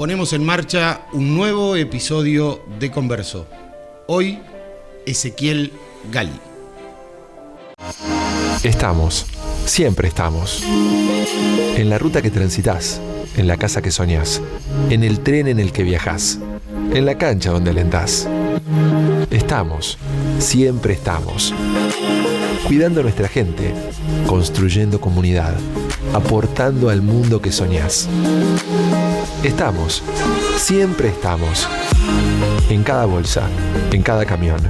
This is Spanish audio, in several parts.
ponemos en marcha un nuevo episodio de Converso. Hoy, Ezequiel Gali. Estamos, siempre estamos. En la ruta que transitas, en la casa que soñás, en el tren en el que viajás, en la cancha donde alentás. Estamos, siempre estamos. Cuidando a nuestra gente, construyendo comunidad, aportando al mundo que soñás. Estamos, siempre estamos. En cada bolsa, en cada camión,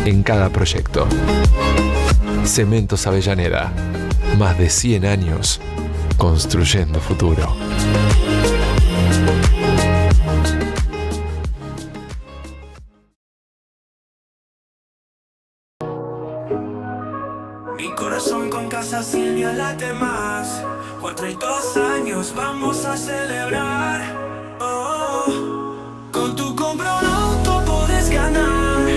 en cada proyecto. Cementos Avellaneda, más de 100 años construyendo futuro. Mi corazón con Casa Silvia late más. 42 años vamos a celebrar. Con tu compra un auto podés ganar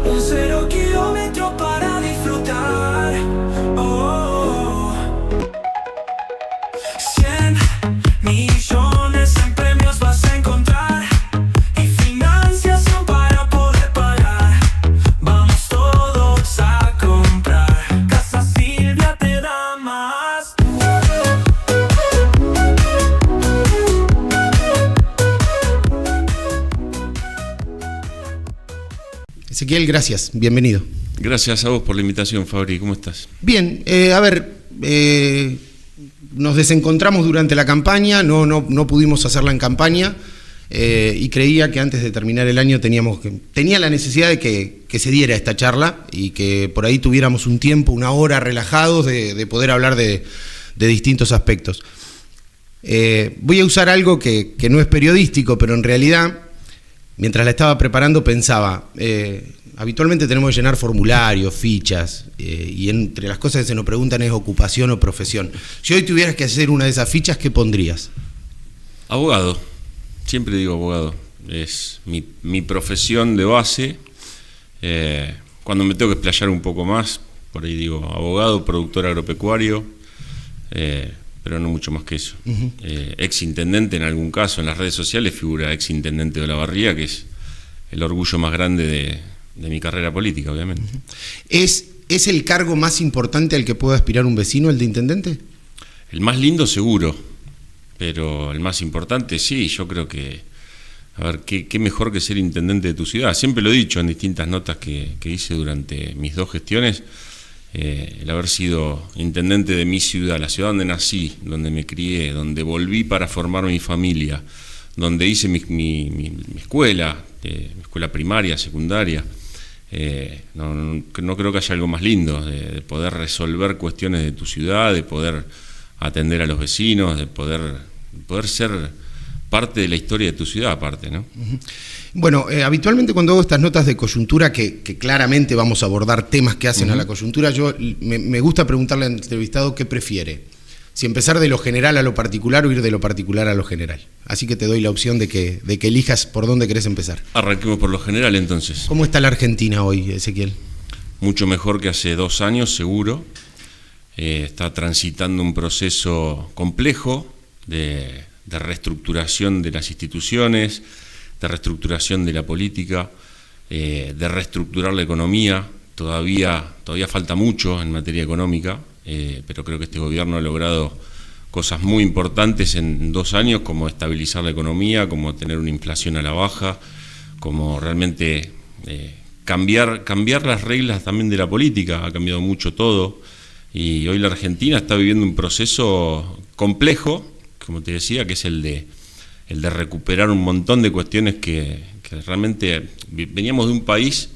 un 0 kilómetro para disfrutar. 100 millones en premios vas a encontrar y financiación para poder pagar. Vamos todos a comprar. Casa Silvia te da más. Ezequiel, gracias, bienvenido. Gracias a vos por la invitación, Fabri. ¿Cómo estás? Bien, nos desencontramos durante la campaña, no pudimos hacerla en campaña y creía que antes de terminar el año tenía la necesidad de que se diera esta charla y que por ahí tuviéramos un tiempo, una hora relajados de poder hablar de distintos aspectos. Voy a usar algo que no es periodístico, pero en realidad, mientras la estaba preparando pensaba, habitualmente tenemos que llenar formularios, fichas, y entre las cosas que se nos preguntan es ocupación o profesión. Si hoy tuvieras que hacer una de esas fichas, ¿qué pondrías? Abogado. Siempre digo abogado. Es mi profesión de base. Cuando me tengo que explayar un poco más, por ahí digo abogado, productor agropecuario, pero no mucho más que eso. Uh-huh. Exintendente en algún caso, en las redes sociales figura exintendente de Olavarría, que es el orgullo más grande de mi carrera política, obviamente. Uh-huh. ¿Es el cargo más importante al que puede aspirar un vecino, el de intendente? El más lindo seguro, pero el más importante sí, yo creo que, a ver, qué mejor que ser intendente de tu ciudad. Siempre lo he dicho en distintas notas que hice durante mis dos gestiones, el haber sido intendente de mi ciudad, la ciudad donde nací, donde me crié, donde volví para formar mi familia, donde hice mi escuela, mi escuela primaria, secundaria. No creo que haya algo más lindo de poder resolver cuestiones de tu ciudad, de poder atender a los vecinos, de poder ser parte de la historia de tu ciudad aparte, ¿no? Bueno, habitualmente cuando hago estas notas de coyuntura, que claramente vamos a abordar temas que hacen a la coyuntura, yo me gusta preguntarle al entrevistado qué prefiere. Si empezar de lo general a lo particular o ir de lo particular a lo general. Así que te doy la opción de que elijas por dónde querés empezar. Arranquemos por lo general entonces. ¿Cómo está la Argentina hoy, Ezequiel? Mucho mejor que hace 2 años, seguro. Está transitando un proceso complejo de reestructuración de las instituciones, de reestructuración de la política, de reestructurar la economía. Todavía falta mucho en materia económica, pero creo que este gobierno ha logrado cosas muy importantes en 2 años, como estabilizar la economía, como tener una inflación a la baja, como realmente cambiar las reglas también de la política. Ha cambiado mucho todo y hoy la Argentina está viviendo un proceso complejo, como te decía, que es el de recuperar un montón de cuestiones que realmente veníamos de un país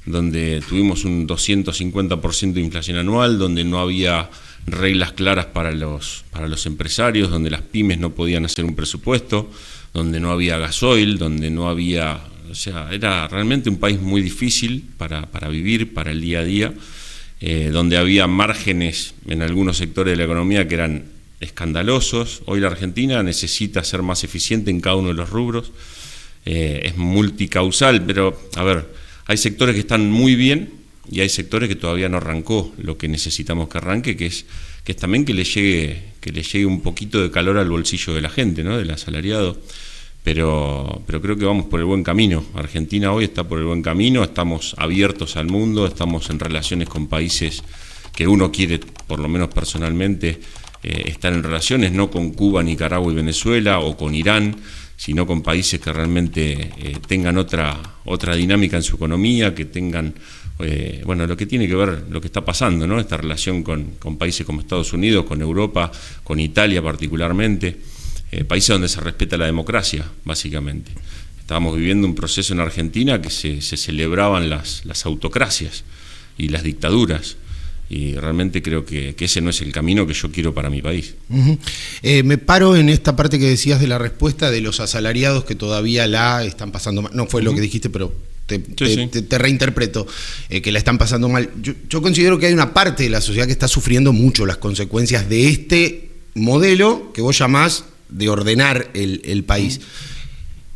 donde tuvimos un 250% de inflación anual, donde no había reglas claras para los empresarios, donde las pymes no podían hacer un presupuesto, donde no había gasoil, donde no había... O sea, era realmente un país muy difícil para vivir, para el día a día, donde había márgenes en algunos sectores de la economía que eran escandalosos. Hoy la Argentina necesita ser más eficiente en cada uno de los rubros, es multicausal, pero a ver, hay sectores que están muy bien y hay sectores que todavía no arrancó lo que necesitamos que arranque, que es también que le llegue un poquito de calor al bolsillo de la gente, ¿no? Del asalariado, pero creo que vamos por el buen camino. Argentina hoy está por el buen camino, estamos abiertos al mundo, estamos en relaciones con países que uno quiere, por lo menos personalmente, estar en relaciones, no con Cuba, Nicaragua y Venezuela, o con Irán, sino con países que realmente tengan otra dinámica en su economía, que tengan, lo que tiene que ver, lo que está pasando, ¿no? Esta relación con países como Estados Unidos, con Europa, con Italia particularmente, países donde se respeta la democracia, básicamente. Estábamos viviendo un proceso en Argentina que se celebraban las autocracias y las dictaduras, y realmente creo que ese no es el camino que yo quiero para mi país. Me paro en esta parte que decías de la respuesta de los asalariados que todavía la están pasando mal. No fue lo que dijiste, pero te reinterpreto, que la están pasando mal. Yo considero que hay una parte de la sociedad que está sufriendo mucho las consecuencias de este modelo que vos llamás de ordenar el país.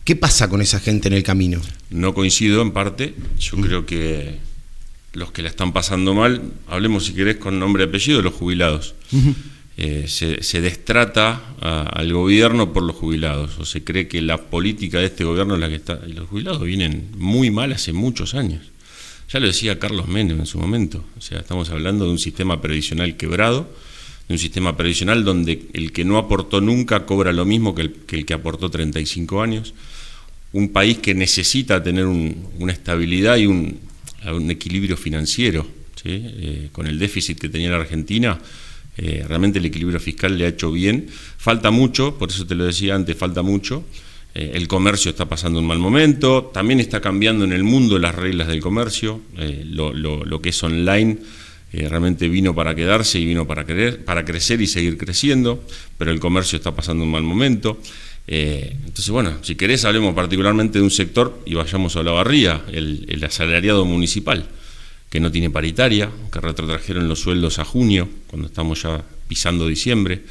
¿Qué pasa con esa gente en el camino? No coincido en parte. Yo creo que los que la están pasando mal, hablemos si querés con nombre y apellido, los jubilados. Se destrata al gobierno por los jubilados, o se cree que la política de este gobierno es la que está. Y los jubilados vienen muy mal hace muchos años. Ya lo decía Carlos Menem en su momento. O sea, estamos hablando de un sistema previsional quebrado, de un sistema previsional donde el que no aportó nunca cobra lo mismo que el que aportó 35 años. Un país que necesita tener una estabilidad y un equilibrio financiero, ¿sí? Con el déficit que tenía la Argentina, realmente el equilibrio fiscal le ha hecho bien. Falta mucho, por eso te lo decía antes, falta mucho. El comercio está pasando un mal momento, también está cambiando en el mundo las reglas del comercio, lo que es online realmente vino para quedarse y vino para crecer y seguir creciendo, pero el comercio está pasando un mal momento. Entonces, bueno, si querés hablemos particularmente de un sector y vayamos a Olavarría, el asalariado municipal, que no tiene paritaria, que retrotrajeron los sueldos a junio, cuando estamos ya pisando diciembre,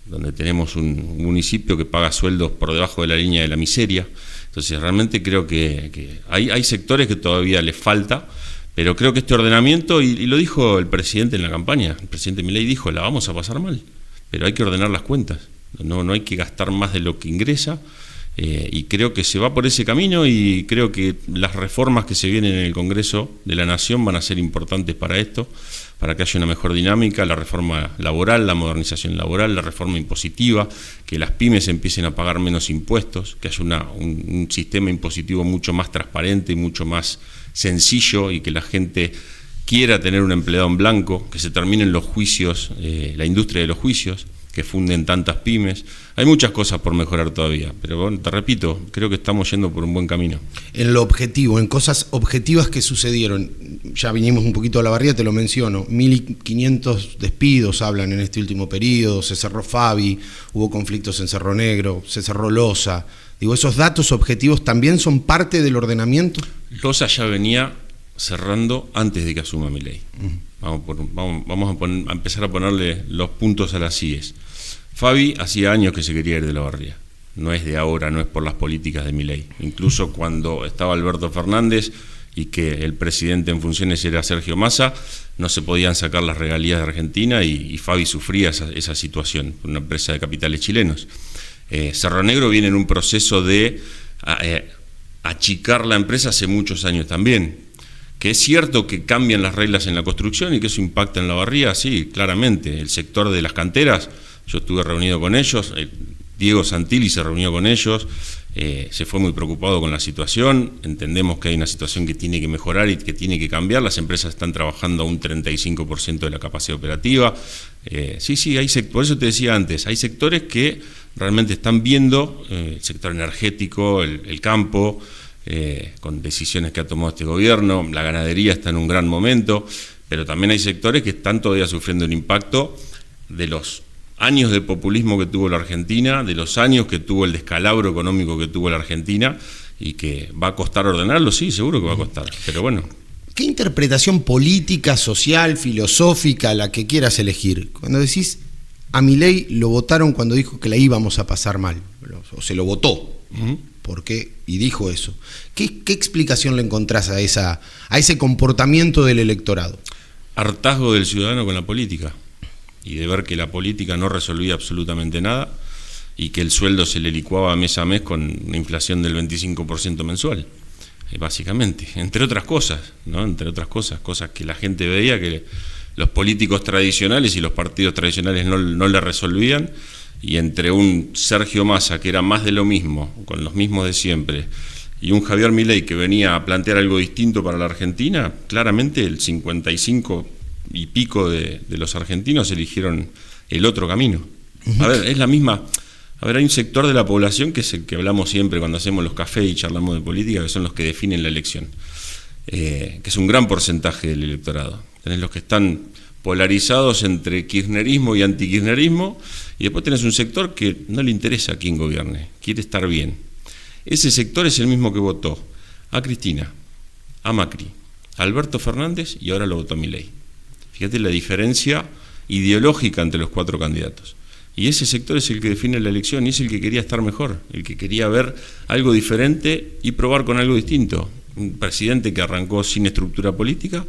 donde tenemos un municipio que paga sueldos por debajo de la línea de la miseria. Entonces, realmente creo que hay sectores que todavía les falta, pero creo que este ordenamiento, y lo dijo el presidente en la campaña, el presidente Milei dijo, la vamos a pasar mal, pero hay que ordenar las cuentas. No hay que gastar más de lo que ingresa, y creo que se va por ese camino, y creo que las reformas que se vienen en el Congreso de la Nación van a ser importantes para esto, para que haya una mejor dinámica, la reforma laboral, la modernización laboral, la reforma impositiva, que las pymes empiecen a pagar menos impuestos, que haya un sistema impositivo mucho más transparente y mucho más sencillo, y que la gente quiera tener un empleado en blanco, que se terminen los juicios, la industria de los juicios, que funden tantas pymes. Hay muchas cosas por mejorar todavía, pero bueno, te repito, creo que estamos yendo por un buen camino. En lo objetivo, en cosas objetivas que sucedieron, ya vinimos un poquito a Olavarría, te lo menciono, 1.500 despidos hablan en este último periodo, se cerró Fabi, hubo conflictos en Cerro Negro, se cerró Loza. Digo, ¿esos datos objetivos también son parte del ordenamiento? Loza ya venía cerrando antes de que asuma Milei. Vamos a empezar a ponerle los puntos a las IES. Fabi hacía años que se quería ir de Olavarría. No es de ahora, no es por las políticas de Milei. Incluso cuando estaba Alberto Fernández y que el presidente en funciones era Sergio Massa, no se podían sacar las regalías de Argentina, y Fabi sufría esa situación, una empresa de capitales chilenos. Cerro Negro viene en un proceso de achicar la empresa hace muchos años también. Que es cierto que cambian las reglas en la construcción y que eso impacta en Olavarría, sí, claramente. El sector de las canteras, yo estuve reunido con ellos, Diego Santilli se reunió con ellos, se fue muy preocupado con la situación, entendemos que hay una situación que tiene que mejorar y que tiene que cambiar, las empresas están trabajando a un 35% de la capacidad operativa. Sí, por eso te decía antes, hay sectores que realmente están viendo, el sector energético, el campo, con decisiones que ha tomado este gobierno, la ganadería está en un gran momento, pero también hay sectores que están todavía sufriendo el impacto de los años de populismo que tuvo la Argentina, de los años que tuvo el descalabro económico que tuvo la Argentina, y que va a costar ordenarlo, sí, seguro que va a costar, pero bueno. ¿Qué interpretación política, social, filosófica, la que quieras elegir? Cuando decís, a Milei lo votaron cuando dijo que la íbamos a pasar mal, o se lo votó. ¿Por qué? Y dijo eso. ¿Qué explicación le encontrás a ese comportamiento del electorado? Hartazgo del ciudadano con la política, y de ver que la política no resolvía absolutamente nada, y que el sueldo se le licuaba mes a mes con una inflación del 25% mensual, básicamente, entre otras cosas, ¿no? Entre otras cosas que la gente veía que los políticos tradicionales y los partidos tradicionales no le resolvían, y entre un Sergio Massa, que era más de lo mismo, con los mismos de siempre, y un Javier Milei que venía a plantear algo distinto para la Argentina, claramente el 55 y pico de los argentinos eligieron el otro camino. A ver, es la misma. A ver, hay un sector de la población que es el que hablamos siempre cuando hacemos los cafés y charlamos de política, que son los que definen la elección, que es un gran porcentaje del electorado. Tenés los que están polarizados entre kirchnerismo y antikirchnerismo, y después tenés un sector que no le interesa a quién gobierne, quiere estar bien. Ese sector es el mismo que votó a Cristina, a Macri, a Alberto Fernández, y ahora lo votó a Milei. Fíjate la diferencia ideológica entre los 4 candidatos. Y ese sector es el que define la elección, y es el que quería estar mejor, el que quería ver algo diferente y probar con algo distinto. Un presidente que arrancó sin estructura política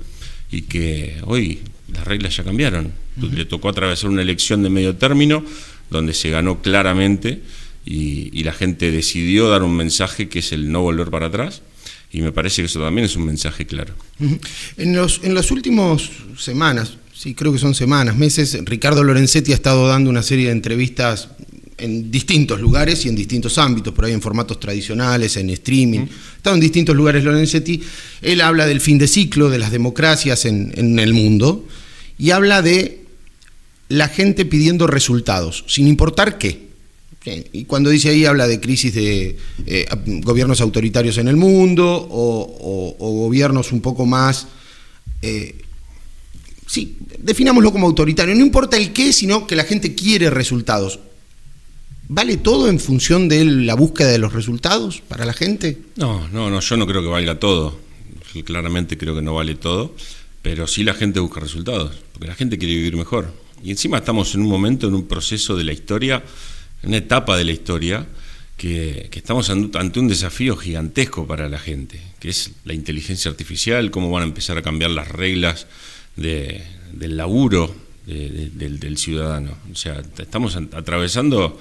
y que hoy las reglas ya cambiaron. Le tocó atravesar una elección de medio término donde se ganó claramente, y la gente decidió dar un mensaje que es el no volver para atrás, y me parece que eso también es un mensaje claro. En las últimas semanas, sí, creo que son semanas, meses, Ricardo Lorenzetti ha estado dando una serie de entrevistas en distintos lugares y en distintos ámbitos, por ahí en formatos tradicionales, en streaming. Ha estado en distintos lugares Lorenzetti. Él habla del fin de ciclo, de las democracias en el mundo, y habla de la gente pidiendo resultados, sin importar qué. Y cuando dice ahí, habla de crisis de gobiernos autoritarios en el mundo, o gobiernos un poco más... sí, definámoslo como autoritario, no importa el qué, sino que la gente quiere resultados. ¿Vale todo en función de la búsqueda de los resultados para la gente? No, yo no creo que valga todo. Claramente creo que no vale todo, pero sí la gente busca resultados, porque la gente quiere vivir mejor. Y encima estamos en un momento, en un proceso de la historia, en una etapa de la historia, que estamos ante un desafío gigantesco para la gente, que es la inteligencia artificial, cómo van a empezar a cambiar las reglas del laburo del ciudadano. O sea, estamos atravesando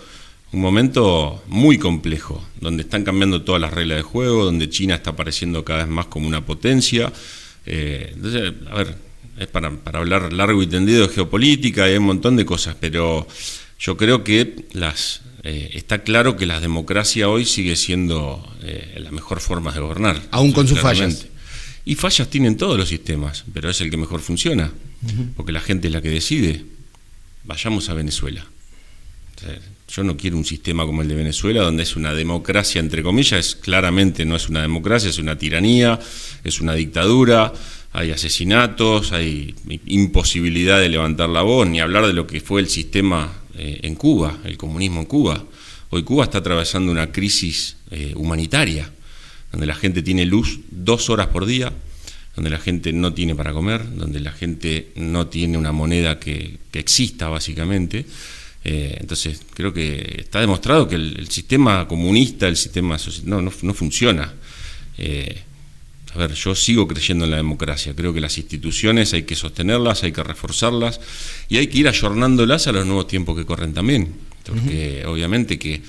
un momento muy complejo, donde están cambiando todas las reglas de juego, donde China está apareciendo cada vez más como una potencia. Entonces, a ver, es para hablar largo y tendido de geopolítica, hay un montón de cosas, pero yo creo que está claro que la democracia hoy sigue siendo la mejor forma de gobernar. Aún con sus fallas. Y fallas tienen todos los sistemas, pero es el que mejor funciona, porque la gente es la que decide. Vayamos a Venezuela. O sea, yo no quiero un sistema como el de Venezuela, donde es una democracia, entre comillas, claramente no es una democracia, es una tiranía, es una dictadura, hay asesinatos, hay imposibilidad de levantar la voz, ni hablar de lo que fue el sistema en Cuba, el comunismo en Cuba. Hoy Cuba está atravesando una crisis humanitaria, donde la gente tiene luz 2 horas por día, donde la gente no tiene para comer, donde la gente no tiene una moneda que exista básicamente. Entonces creo que está demostrado que el sistema comunista, el sistema social, no funciona. A ver, yo sigo creyendo en la democracia, creo que las instituciones hay que sostenerlas, hay que reforzarlas y hay que ir ayornándolas a los nuevos tiempos que corren también, porque obviamente que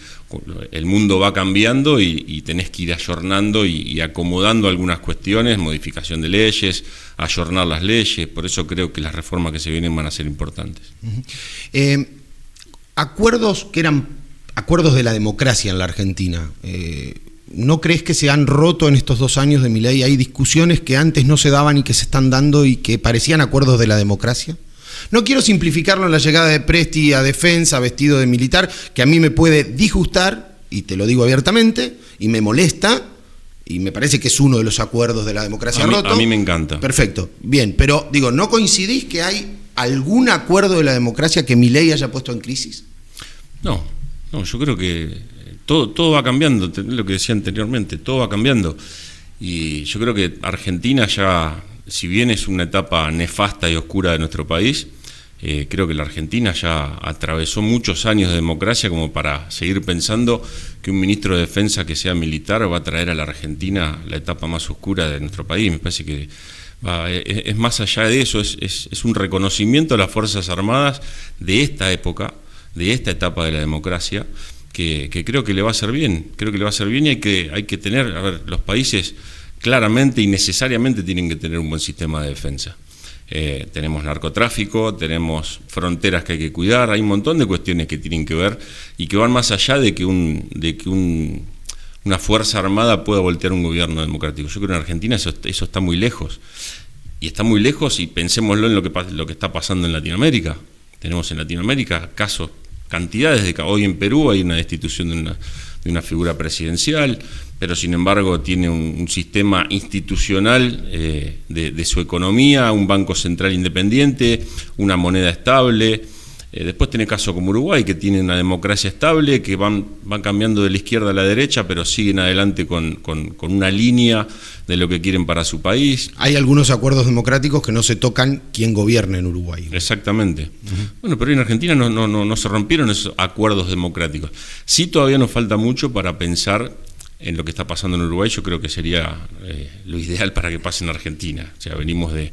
el mundo va cambiando y tenés que ir ayornando y acomodando algunas cuestiones, modificación de leyes, ayornar las leyes, por eso creo que las reformas que se vienen van a ser importantes. Acuerdos que eran acuerdos de la democracia en la Argentina, ¿no crees que se han roto en estos 2 años de Milei? ¿Hay discusiones que antes no se daban y que se están dando y que parecían acuerdos de la democracia? No quiero simplificarlo en la llegada de Presti a Defensa vestido de militar, que a mí me puede disgustar, y te lo digo abiertamente, y me molesta, y me parece que es uno de los acuerdos de la democracia roto. A mí me encanta. Perfecto, bien, pero digo, ¿no coincidís que hay algún acuerdo de la democracia que Milei haya puesto en crisis? No, yo creo que todo va cambiando, lo que decía anteriormente, todo va cambiando. Y yo creo que Argentina ya, si bien es una etapa nefasta y oscura de nuestro país, creo que la Argentina ya atravesó muchos años de democracia como para seguir pensando que un ministro de Defensa que sea militar va a traer a la Argentina la etapa más oscura de nuestro país. Me parece que es más allá de eso, es un reconocimiento a las Fuerzas Armadas de esta época, de esta etapa de la democracia, que creo que le va a hacer bien, y hay que tener, a ver, los países claramente y necesariamente tienen que tener un buen sistema de defensa. Tenemos narcotráfico, tenemos fronteras que hay que cuidar, hay un montón de cuestiones que tienen que ver y que van más allá de que una fuerza armada pueda voltear un gobierno democrático. Yo creo que en Argentina eso está muy lejos. Y está muy lejos, y pensémoslo en lo que está pasando en Latinoamérica. Tenemos en Latinoamérica casos, cantidades de casos. Hoy en Perú hay una destitución de una figura presidencial, pero sin embargo tiene un sistema institucional de su economía, un banco central independiente, una moneda estable. Después tiene casos como Uruguay, que tiene una democracia estable, que van cambiando de la izquierda a la derecha, pero siguen adelante con una línea de lo que quieren para su país. Hay algunos acuerdos democráticos que no se tocan quien gobierna en Uruguay. Exactamente. Bueno, pero en Argentina no se rompieron esos acuerdos democráticos. Sí, todavía nos falta mucho para pensar en lo que está pasando en Uruguay. Yo creo que sería lo ideal para que pase en Argentina. O sea, venimos de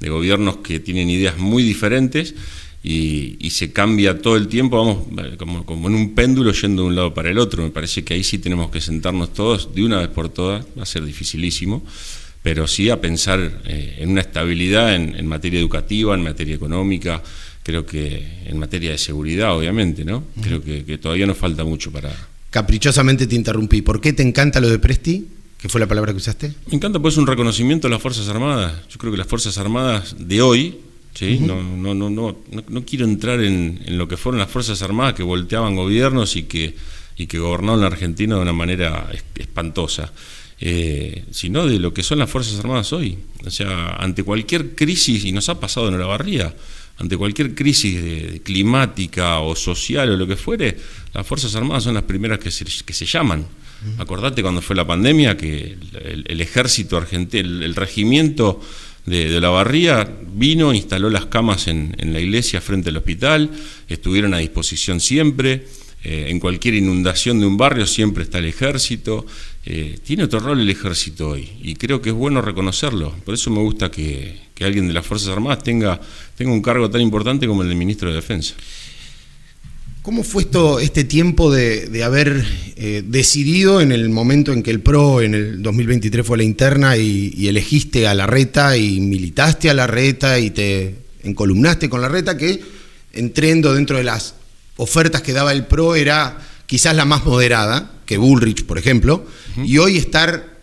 gobiernos que tienen ideas muy diferentes, y se cambia todo el tiempo, vamos como en un péndulo yendo de un lado para el otro. Me parece que ahí sí tenemos que sentarnos todos de una vez por todas, va a ser dificilísimo, pero sí a pensar en una estabilidad en materia educativa, en materia económica, creo que en materia de seguridad, obviamente, ¿no? Creo que todavía nos falta mucho para... Caprichosamente te interrumpí. ¿Por qué te encanta lo de Presti? ¿Qué fue la palabra que usaste? Me encanta, pues, un reconocimiento a las Fuerzas Armadas. Yo creo que las Fuerzas Armadas de hoy, ¿sí? No quiero entrar en lo que fueron las Fuerzas Armadas que volteaban gobiernos y que gobernaron la Argentina de una manera espantosa, sino de lo que son las Fuerzas Armadas hoy. O sea, ante cualquier crisis, y nos ha pasado en Olavarría, ante cualquier crisis climática o social o lo que fuere, las Fuerzas Armadas son las primeras que se llaman. Acordate cuando fue la pandemia, que el ejército argentino, el regimiento de Olavarría vino, instaló las camas en la iglesia frente al hospital, estuvieron a disposición siempre. En cualquier inundación de un barrio siempre está el ejército. Tiene otro rol el ejército hoy, y creo que es bueno reconocerlo. Por eso me gusta que alguien de las Fuerzas Armadas tenga un cargo tan importante como el de ministro de Defensa. ¿Cómo fue este tiempo de haber decidido en el momento en que el PRO en el 2023 fue la interna y elegiste a Larreta y militaste a Larreta y te encolumnaste con Larreta, que entrando dentro de las ofertas que daba el PRO era quizás la más moderada que Bullrich, por ejemplo, y hoy estar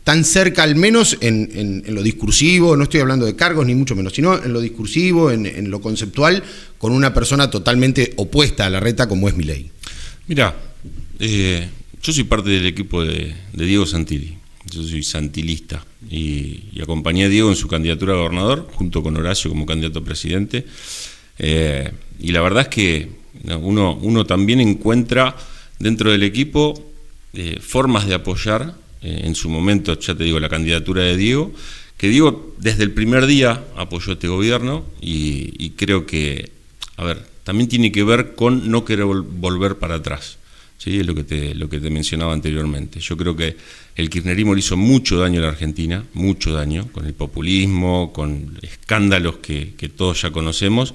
tan cerca, al menos en lo discursivo, no estoy hablando de cargos ni mucho menos, sino en lo discursivo, en lo conceptual, con una persona totalmente opuesta a Larreta como es Milei? Mirá, yo soy parte del equipo de Diego Santilli, yo soy santilista, y acompañé a Diego en su candidatura a gobernador, junto con Horacio como candidato a presidente, y la verdad es que uno también encuentra dentro del equipo formas de apoyar, en su momento, ya te digo, la candidatura de Diego, que Diego desde el primer día apoyó este gobierno, y creo que, a ver, también tiene que ver con no querer volver para atrás, ¿sí? Es lo que te mencionaba anteriormente. Yo creo que el kirchnerismo le hizo mucho daño a la Argentina, mucho daño, con el populismo, con escándalos que todos ya conocemos,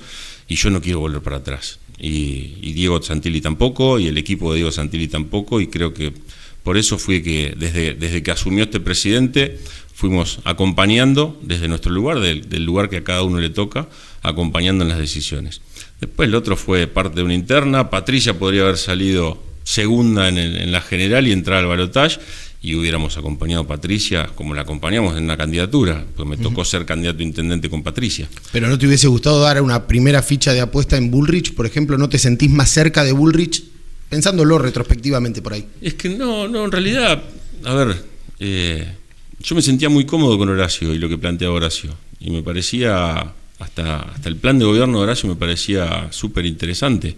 y yo no quiero volver para atrás. Y Diego Santilli tampoco, y el equipo de Diego Santilli tampoco, y creo que por eso fue que desde que asumió este presidente fuimos acompañando desde nuestro lugar, del lugar que a cada uno le toca, acompañando en las decisiones. Después el otro fue parte de una interna. Patricia podría haber salido segunda en la general y entrar al balotaje, y hubiéramos acompañado a Patricia como la acompañamos en una candidatura, porque me tocó ser candidato a intendente con Patricia. ¿Pero no te hubiese gustado dar una primera ficha de apuesta en Bullrich, por ejemplo? ¿No te sentís más cerca de Bullrich? Pensándolo retrospectivamente por ahí. Es que no, en realidad, a ver, yo me sentía muy cómodo con Horacio y lo que planteaba Horacio, y me parecía, hasta el plan de gobierno de Horacio me parecía súper interesante,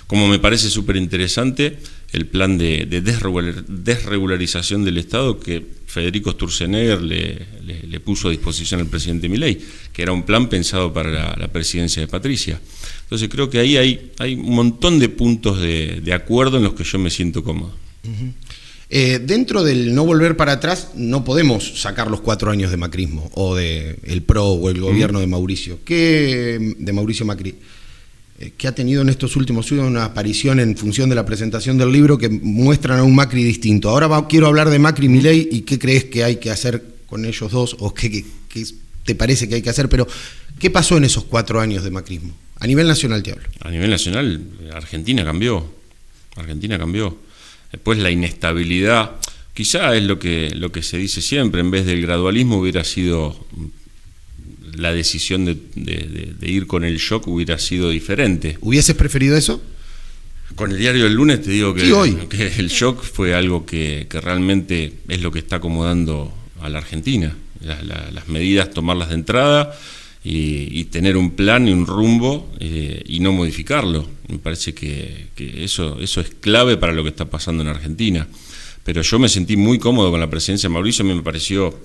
como me parece súper interesante el plan de desregularización del Estado que Federico Sturzenegger le puso a disposición al presidente Milei, que era un plan pensado para la presidencia de Patricia. Entonces creo que ahí hay un montón de puntos de acuerdo en los que yo me siento cómodo. Dentro del no volver para atrás, no podemos sacar los 4 años de macrismo, o de el PRO o el gobierno de Mauricio. De Mauricio Macri. que ha tenido en estos últimos años una aparición en función de la presentación del libro que muestran a un Macri distinto. Ahora quiero hablar de Macri y Milei y qué crees que hay que hacer con ellos dos, o qué te parece que hay que hacer, pero ¿qué pasó en esos 4 años de macrismo? A nivel nacional te hablo. A nivel nacional, Argentina cambió. Después la inestabilidad, quizá es lo que se dice siempre, en vez del gradualismo hubiera sido, la decisión de ir con el shock hubiera sido diferente. ¿Hubieses preferido eso? Con el diario del lunes te digo que, sí, hoy. Que el shock fue algo que realmente es lo que está acomodando a la Argentina. Las medidas, tomarlas de entrada y tener un plan y un rumbo y no modificarlo. Me parece que eso es clave para lo que está pasando en Argentina. Pero yo me sentí muy cómodo con la presidencia de Mauricio. A mí me pareció,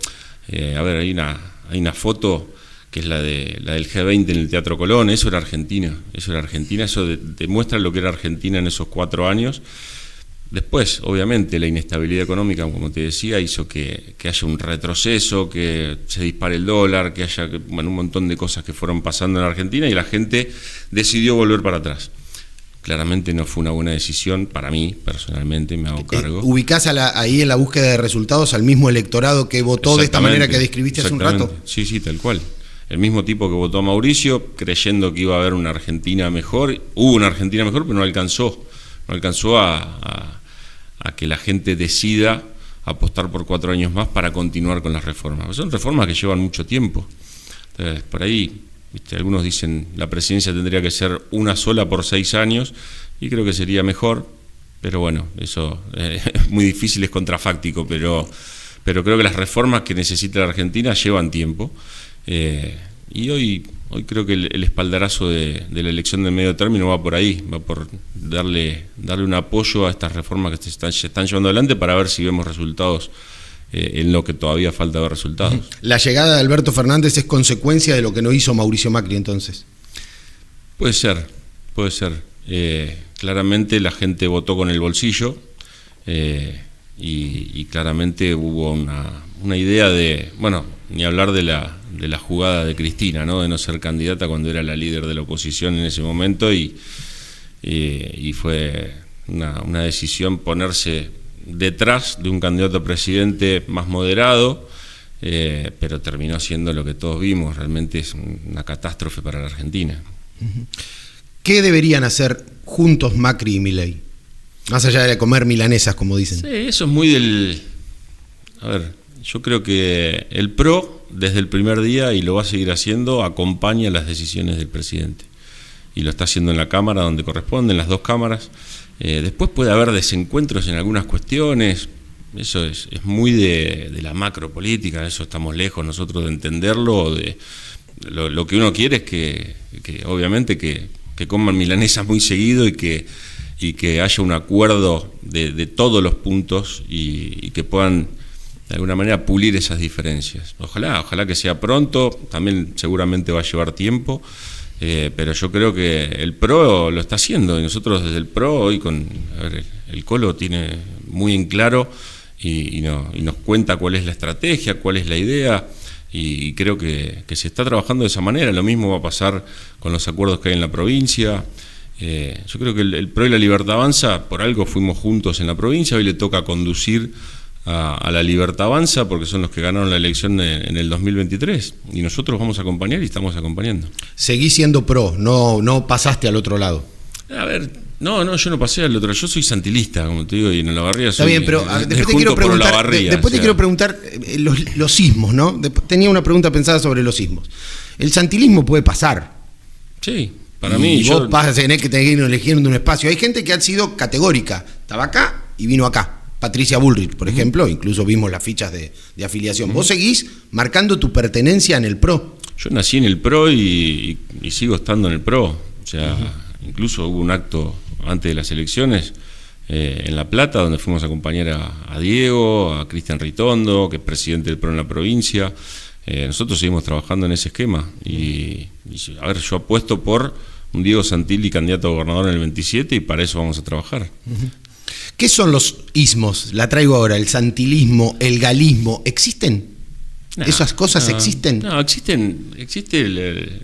hay una foto que es la del G20 en el Teatro Colón. Eso era Argentina, eso demuestra lo que era Argentina en esos 4 años. Después, obviamente, la inestabilidad económica, como te decía, hizo que haya un retroceso, que se dispare el dólar, que haya un montón de cosas que fueron pasando en Argentina y la gente decidió volver para atrás. Claramente no fue una buena decisión para mí, personalmente, me hago cargo. ¿Ubicás ahí en la búsqueda de resultados al mismo electorado que votó de esta manera que describiste hace un rato? Sí, tal cual. El mismo tipo que votó a Mauricio, creyendo que iba a haber una Argentina mejor. Hubo una Argentina mejor, pero no alcanzó a que la gente decida apostar por 4 años más para continuar con las reformas. Son reformas que llevan mucho tiempo. Entonces, por ahí, algunos dicen la presidencia tendría que ser una sola por 6 años, y creo que sería mejor, pero bueno, eso es muy difícil, es contrafáctico, pero creo que las reformas que necesita la Argentina llevan tiempo. Y hoy creo que el espaldarazo de la elección de medio término va por ahí, va por darle un apoyo a estas reformas que se están llevando adelante para ver si vemos resultados en lo que todavía falta ver resultados. ¿La llegada de Alberto Fernández es consecuencia de lo que no hizo Mauricio Macri entonces? Puede ser. Claramente la gente votó con el bolsillo y claramente hubo una idea de, bueno, ni hablar de la jugada de Cristina, ¿no? De no ser candidata cuando era la líder de la oposición en ese momento y fue una decisión ponerse detrás de un candidato a presidente más moderado, pero terminó siendo lo que todos vimos. Realmente es una catástrofe para la Argentina. ¿Qué deberían hacer juntos Macri y Milei? Más allá de comer milanesas, como dicen. Sí, eso es muy del... A ver, yo creo que el PRO, desde el primer día, y lo va a seguir haciendo, acompaña las decisiones del presidente. Y lo está haciendo en la Cámara, donde corresponde, en las 2 cámaras. Después puede haber desencuentros en algunas cuestiones. Eso es muy de la macropolítica, eso estamos lejos nosotros de entenderlo. Lo que uno quiere es que obviamente que coman milanesas muy seguido y que haya un acuerdo de todos los puntos y que puedan de alguna manera pulir esas diferencias. Ojalá que sea pronto, también seguramente va a llevar tiempo, pero yo creo que el PRO lo está haciendo y nosotros desde el PRO hoy el Colo tiene muy en claro y nos cuenta cuál es la estrategia, cuál es la idea. Y creo que se está trabajando de esa manera. Lo mismo va a pasar con los acuerdos que hay en la provincia. Yo creo que el PRO y la Libertad Avanza, por algo fuimos juntos en la provincia, hoy le toca conducir a la Libertad Avanza porque son los que ganaron la elección en el 2023 y nosotros vamos a acompañar y estamos acompañando. Seguís siendo PRO, no pasaste al otro lado. A ver, no, yo no pasé al otro, yo soy santilista, como te digo, y en Olavarría soy... Está bien, pero después te quiero preguntar los sismos, ¿no? Tenía una pregunta pensada sobre los sismos. El santilismo puede pasar. Sí, para mí... Y vos vas a tener que elegir un espacio. Hay gente que ha sido categórica, estaba acá y vino acá. Patricia Bullrich, por ejemplo, incluso vimos las fichas de afiliación. Vos seguís marcando tu pertenencia en el PRO. Yo nací en el PRO y sigo estando en el PRO. O sea, incluso hubo un acto antes de las elecciones en La Plata, donde fuimos a acompañar a Diego, a Cristian Ritondo, que es presidente del PRO en la provincia. Nosotros seguimos trabajando en ese esquema. Y yo apuesto por un Diego Santilli candidato a gobernador en el 27 y para eso vamos a trabajar. ¿Qué son los ismos? La traigo ahora, el santilismo, el galismo, ¿existen? ¿Esas cosas existen? No, existen,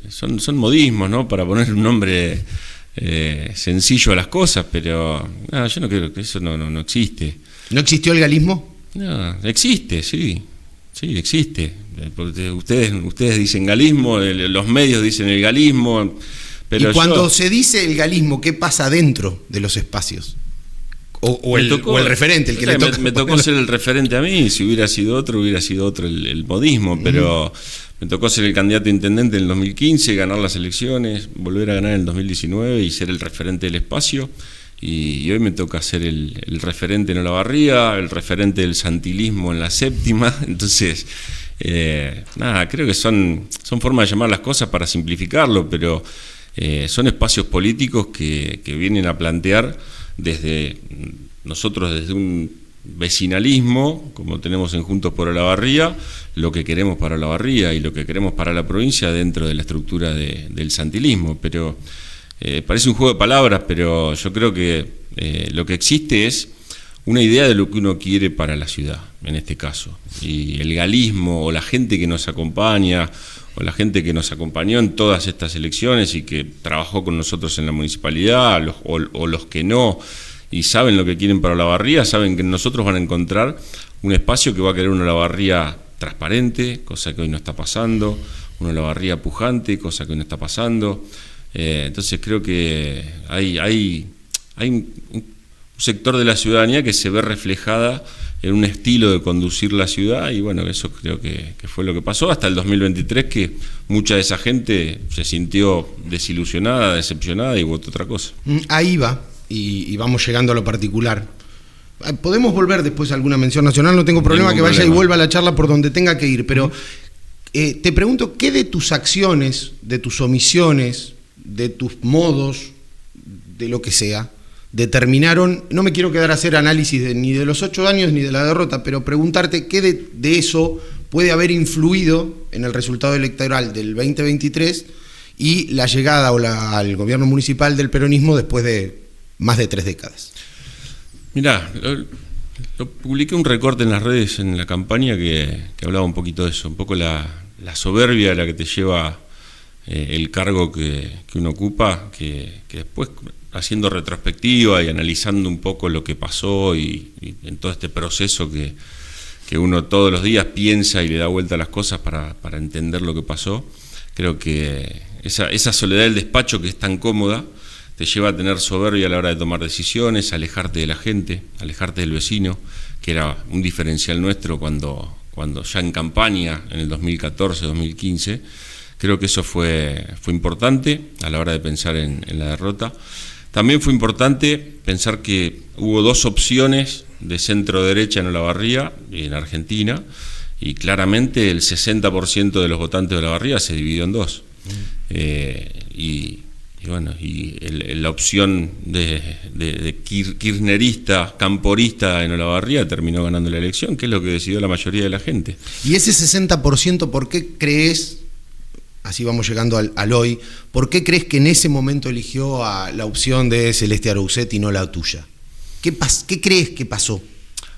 son modismos, ¿no? Para poner un nombre sencillo a las cosas, pero yo no creo que eso no existe. ¿No existió el galismo? No, existe, sí, existe. Ustedes dicen galismo, los medios dicen el galismo, pero y cuando se dice el galismo, ¿qué pasa dentro de los espacios? O el referente, el que le toca. Me tocó ser el referente a mí, si hubiera sido otro el modismo, pero me tocó ser el candidato a intendente en el 2015, ganar las elecciones, volver a ganar en el 2019 y ser el referente del espacio. Y hoy me toca ser el referente en Olavarría, el referente del santilismo en la séptima. Entonces, creo que son formas de llamar las cosas para simplificarlo, pero son espacios políticos que vienen a plantear desde un vecinalismo, como tenemos en Juntos por Olavarría, lo que queremos para Olavarría y lo que queremos para la provincia dentro de la estructura del santilismo. Pero parece un juego de palabras, pero yo creo que lo que existe es una idea de lo que uno quiere para la ciudad, en este caso. Y el galismo, o la gente que nos acompaña, o la gente que nos acompañó en todas estas elecciones y que trabajó con nosotros en la municipalidad, o los que no, y saben lo que quieren para Olavarría, saben que nosotros van a encontrar un espacio que va a querer una Olavarría transparente, cosa que hoy no está pasando, una Olavarría pujante, cosa que hoy no está pasando. Entonces creo que hay un sector de la ciudadanía que se ve reflejada en un estilo de conducir la ciudad, y bueno, eso creo que fue lo que pasó hasta el 2023, que mucha de esa gente se sintió desilusionada, decepcionada y votó otra cosa. Ahí va, y vamos llegando a lo particular. Podemos volver después a alguna mención nacional, no tengo problema que vaya y vuelva a la charla por donde tenga que ir, pero te pregunto, ¿qué de tus acciones, de tus omisiones, de tus modos, de lo que sea, determinaron, no me quiero quedar a hacer análisis ni de los 8 años ni de la derrota, pero preguntarte qué de eso puede haber influido en el resultado electoral del 2023 y la llegada al gobierno municipal del peronismo después de más de 3 décadas? Mirá, lo publiqué un recorte en las redes en la campaña que hablaba un poquito de eso, un poco la soberbia a la que te lleva el cargo que uno ocupa, que después, haciendo retrospectiva y analizando un poco lo que pasó y en todo este proceso que uno todos los días piensa y le da vuelta a las cosas para entender lo que pasó, creo que esa soledad del despacho, que es tan cómoda, te lleva a tener soberbia a la hora de tomar decisiones, alejarte de la gente, alejarte del vecino, que era un diferencial nuestro cuando ya en campaña, en el 2014, 2015, creo que eso fue importante a la hora de pensar en la derrota. También fue importante pensar que hubo 2 opciones de centro-derecha en Olavarría y en Argentina, y claramente el 60% de los votantes de Olavarría se dividió en 2. Y la opción de kirchnerista, camporista en Olavarría terminó ganando la elección, que es lo que decidió la mayoría de la gente. ¿Y ese 60% por qué crees, así vamos llegando al hoy, por qué crees que en ese momento eligió a la opción de Celeste Arouset y no la tuya? ¿Qué crees que pasó?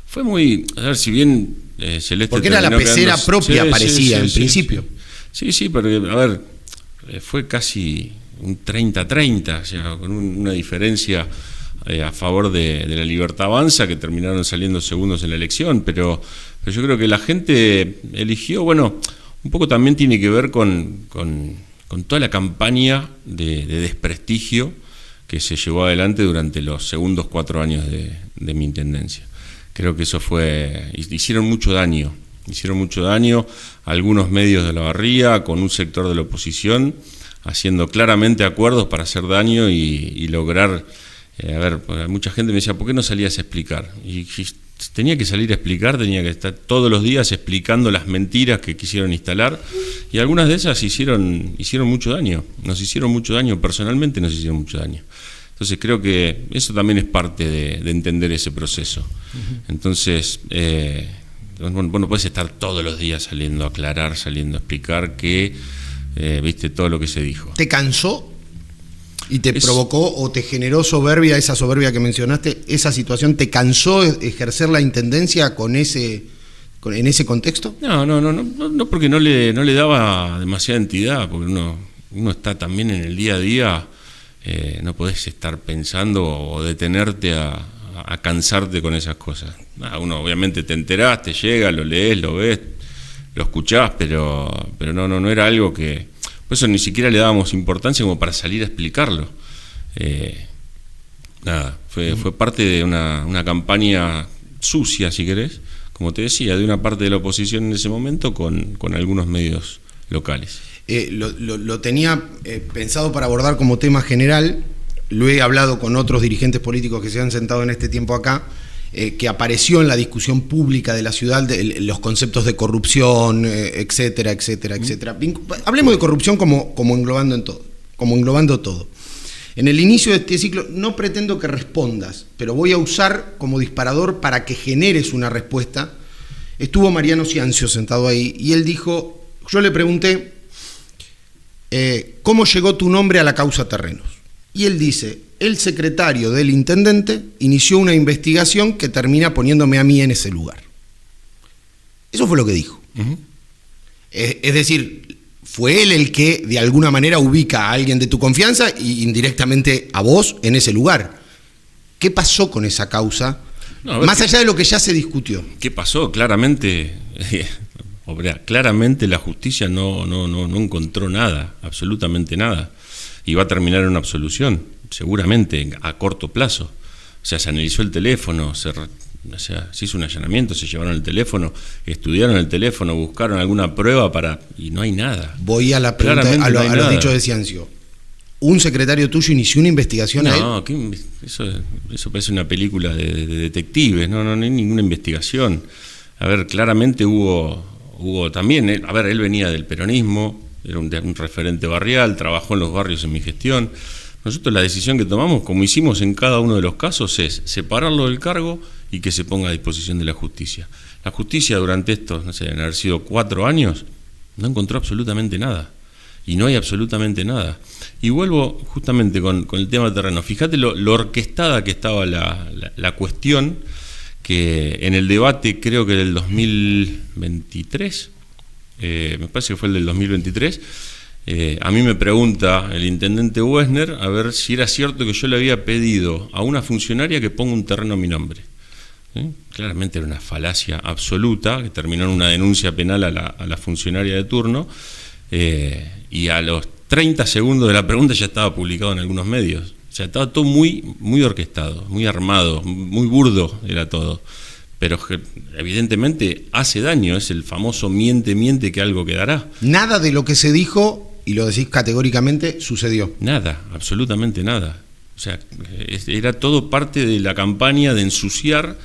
Fue muy, a ver, si bien Celeste... Porque era la pecera propia, parecía, en principio. Sí, pero a ver, fue casi un 30-30, o sea, con una diferencia a favor de la Libertad Avanza, que terminaron saliendo segundos en la elección, pero yo creo que la gente eligió, bueno, un poco también tiene que ver con toda la campaña de desprestigio que se llevó adelante durante los segundos 4 años de mi intendencia. Creo que eso hicieron mucho daño algunos medios de Olavarría, con un sector de la oposición, haciendo claramente acuerdos para hacer daño y lograr, mucha gente me decía, ¿por qué no salías a explicar? Y tenía que salir a explicar, tenía que estar todos los días explicando las mentiras que quisieron instalar, y algunas de esas hicieron mucho daño, nos hicieron mucho daño, personalmente nos hicieron mucho daño. Entonces creo que eso también es parte de entender ese proceso. Entonces, no puedes estar todos los días saliendo a aclarar, saliendo a explicar que viste todo lo que se dijo. ¿Te cansó y te provocó o te generó soberbia, esa soberbia que mencionaste, esa situación? ¿Te cansó ejercer la intendencia en ese contexto? No, porque no le daba demasiada entidad, porque uno está también en el día a día no podés estar pensando o detenerte a cansarte con esas cosas. Uno obviamente te enterás, te llega, lo lees, lo ves, lo escuchás, pero no era algo que... Por eso ni siquiera le dábamos importancia como para salir a explicarlo. Fue parte de una campaña sucia, si querés, como te decía, de una parte de la oposición en ese momento con algunos medios locales. Lo tenía pensado para abordar como tema general. Lo he hablado con otros dirigentes políticos que se han sentado en este tiempo acá, que apareció en la discusión pública de la ciudad los conceptos de corrupción, etcétera, etcétera, etcétera. Hablemos de corrupción como englobando todo. En el inicio de este ciclo no pretendo que respondas, pero voy a usar como disparador para que generes una respuesta. Estuvo Mariano Ciancio sentado ahí y él dijo, yo le pregunté, ¿cómo llegó tu nombre a la causa Terrenos? Y él dice, el secretario del intendente inició una investigación que termina poniéndome a mí en ese lugar. Eso fue lo que dijo. Uh-huh. Es decir, fue él el que de alguna manera ubica a alguien de tu confianza y indirectamente a vos en ese lugar. ¿Qué pasó con esa causa? Más allá de lo que ya se discutió. ¿Qué pasó? Claramente la justicia no encontró nada, absolutamente nada. Y va a terminar en una absolución, seguramente, a corto plazo. O sea, se analizó el teléfono, se hizo un allanamiento, se llevaron el teléfono, estudiaron el teléfono, buscaron alguna prueba y no hay nada. Voy a la pregunta, a los dichos de Ciancio. ¿Un secretario tuyo inició una investigación a él? No, eso parece una película de detectives, no hay ninguna investigación. A ver, claramente hubo también, él venía del peronismo, era un referente barrial, trabajó en los barrios en mi gestión. Nosotros la decisión que tomamos, como hicimos en cada uno de los casos, es separarlo del cargo y que se ponga a disposición de la justicia. La justicia durante estos, deben haber sido 4 años, no encontró absolutamente nada. Y no hay absolutamente nada. Y vuelvo justamente con el tema de Terrenos. Fíjate lo orquestada que estaba la cuestión, que en el debate, creo que del 2023, me parece que fue el del 2023, a mí me pregunta el intendente Wessner a ver si era cierto que yo le había pedido a una funcionaria que ponga un terreno a mi nombre. Claramente era una falacia absoluta, que terminó en una denuncia penal a la funcionaria de turno, y a los 30 segundos de la pregunta ya estaba publicado en algunos medios. O sea, estaba todo muy, muy orquestado, muy armado, muy burdo era todo. Pero evidentemente hace daño, es el famoso miente que algo quedará. Nada de lo que se dijo, y lo decís categóricamente, sucedió. Nada, absolutamente nada. O sea, era todo parte de la campaña de ensuciar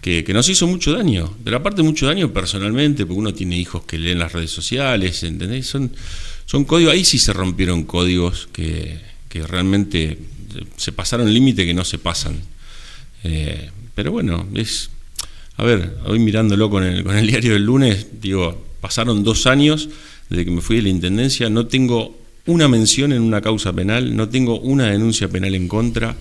que nos hizo mucho daño. Pero aparte mucho daño personalmente, porque uno tiene hijos que leen las redes sociales, ¿entendés? Son códigos, ahí sí se rompieron códigos que realmente se pasaron el límite que no se pasan. Pero bueno, hoy mirándolo con el diario del lunes, digo, pasaron 2 años desde que me fui de la intendencia, no tengo una mención en una causa penal, no tengo una denuncia penal en contra,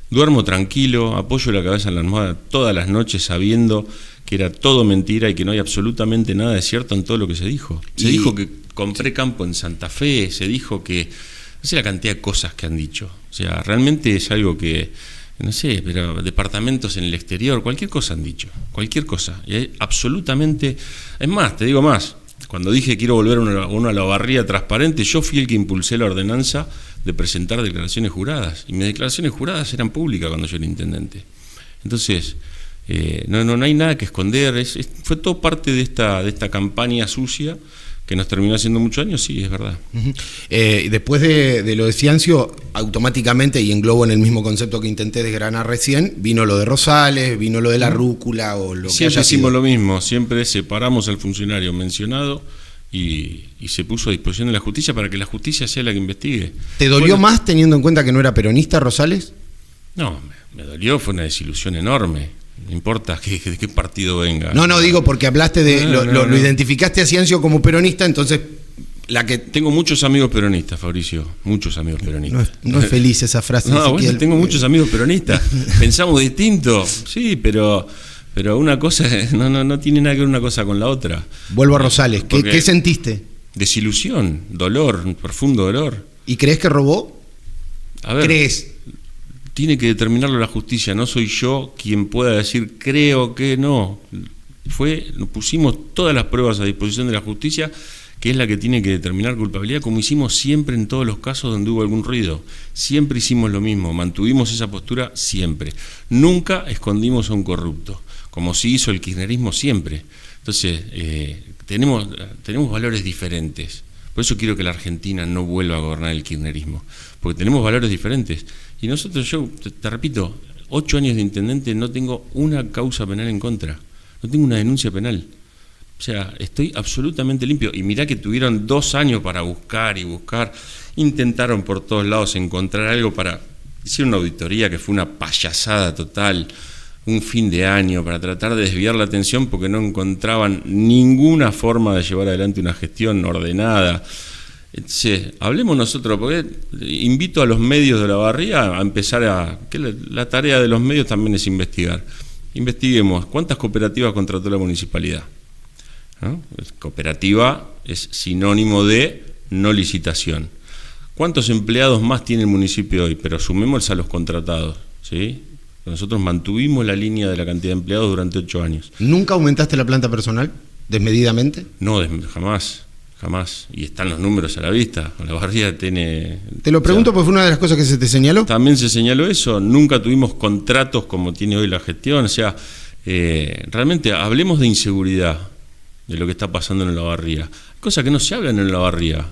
duermo tranquilo, apoyo la cabeza en la almohada todas las noches sabiendo que era todo mentira y que no hay absolutamente nada de cierto en todo lo que se dijo. Se dijo que compré campo en Santa Fe, se dijo que, no sé la cantidad de cosas que han dicho, o sea, realmente es algo que, no sé, pero departamentos en el exterior, cualquier cosa han dicho, cualquier cosa, y hay absolutamente, es más, te digo más, cuando dije quiero volver a la barría transparente, yo fui el que impulsé la ordenanza de presentar declaraciones juradas, y mis declaraciones juradas eran públicas cuando yo era intendente. Entonces, no hay nada que esconder, fue todo parte de esta campaña sucia que nos terminó haciendo muchos años, sí, es verdad. Uh-huh. Después de lo de Ciancio, automáticamente, y englobo en el mismo concepto que intenté desgranar recién, vino lo de Rosales, vino lo de la rúcula o lo que siempre haya hicimos sido. Lo mismo, siempre separamos al funcionario mencionado y se puso a disposición de la justicia para que la justicia sea la que investigue. ¿Te dolió más teniendo en cuenta que no era peronista Rosales? No, me dolió, fue una desilusión enorme. No importa de qué partido venga. No, digo porque hablaste de... Lo identificaste a Ciancio como peronista, entonces... Tengo muchos amigos peronistas, Fabricio, muchos amigos peronistas. No es feliz esa frase. No, bueno, tengo muchos amigos peronistas. Pensamos distinto, sí, pero una cosa no tiene nada que ver una cosa con la otra. Vuelvo a Rosales, ¿qué sentiste? Desilusión, dolor, un profundo dolor. ¿Y crees que robó? A ver, ¿crees? Tiene que determinarlo la justicia, no soy yo quien pueda decir creo que no. Nos pusimos todas las pruebas a disposición de la justicia, que es la que tiene que determinar culpabilidad, como hicimos siempre en todos los casos donde hubo algún ruido. Siempre hicimos lo mismo, mantuvimos esa postura siempre. Nunca escondimos a un corrupto, como sí hizo el kirchnerismo siempre. Entonces, tenemos valores diferentes. Por eso quiero que la Argentina no vuelva a gobernar el kirchnerismo, porque tenemos valores diferentes. Y nosotros, yo te repito, 8 años de intendente, no tengo una causa penal en contra, no tengo una denuncia penal. O sea, estoy absolutamente limpio. Y mirá que tuvieron 2 años para buscar y buscar, intentaron por todos lados encontrar algo para... Hicieron una auditoría que fue una payasada total, un fin de año, para tratar de desviar la atención porque no encontraban ninguna forma de llevar adelante una gestión ordenada. Entonces, hablemos nosotros, porque invito a los medios de Olavarría a empezar que la tarea de los medios también es investigar. Investiguemos cuántas cooperativas contrató la municipalidad, ¿no? Cooperativa es sinónimo de no licitación. ¿Cuántos empleados más tiene el municipio hoy? Pero sumemos a los contratados, ¿sí? Nosotros mantuvimos la línea de la cantidad de empleados durante 8 años. ¿Nunca aumentaste la planta personal desmedidamente? No, jamás. Y están los números a la vista. Olavarría tiene... Te lo pregunto porque fue una de las cosas que se te señaló. También se señaló eso. Nunca tuvimos contratos como tiene hoy la gestión. O sea, realmente hablemos de inseguridad, de lo que está pasando en Olavarría. Cosas que no se hablan en Olavarría.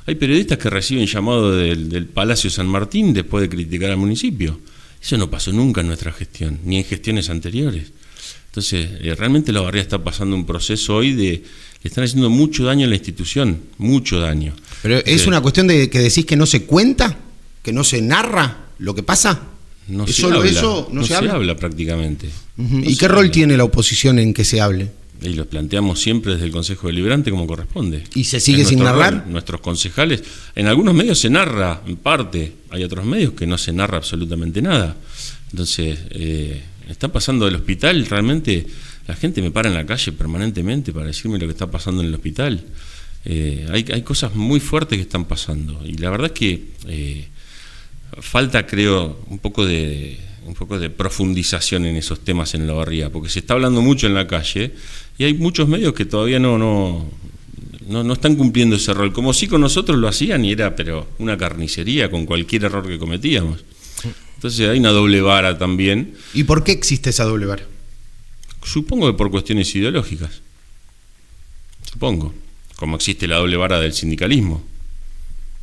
Hay periodistas que reciben llamado del Palacio San Martín después de criticar al municipio. Eso no pasó nunca en nuestra gestión, ni en gestiones anteriores. Entonces, realmente Olavarría está pasando un proceso hoy le están haciendo mucho daño a la institución, mucho daño. Pero es una cuestión de que decís que no se cuenta, que no se narra lo que pasa. No ¿Es se solo habla, eso? No se habla prácticamente. ¿Y qué rol tiene la oposición en que se hable? Y los planteamos siempre desde el Consejo Deliberante como corresponde. ¿Y se sigue sin narrar? Nuestros concejales, en algunos medios se narra, en parte, hay otros medios que no se narra absolutamente nada. Entonces, está pasando del hospital, realmente la gente me para en la calle permanentemente para decirme lo que está pasando en el hospital. Hay cosas muy fuertes que están pasando, y la verdad es que falta, creo, un poco de profundización en esos temas en Olavarría, porque se está hablando mucho en la calle y hay muchos medios que todavía no están cumpliendo ese rol, como si con nosotros lo hacían y era pero una carnicería con cualquier error que cometíamos. Entonces hay una doble vara también. ¿Y por qué existe esa doble vara? Supongo que por cuestiones ideológicas. Supongo. Como existe la doble vara del sindicalismo.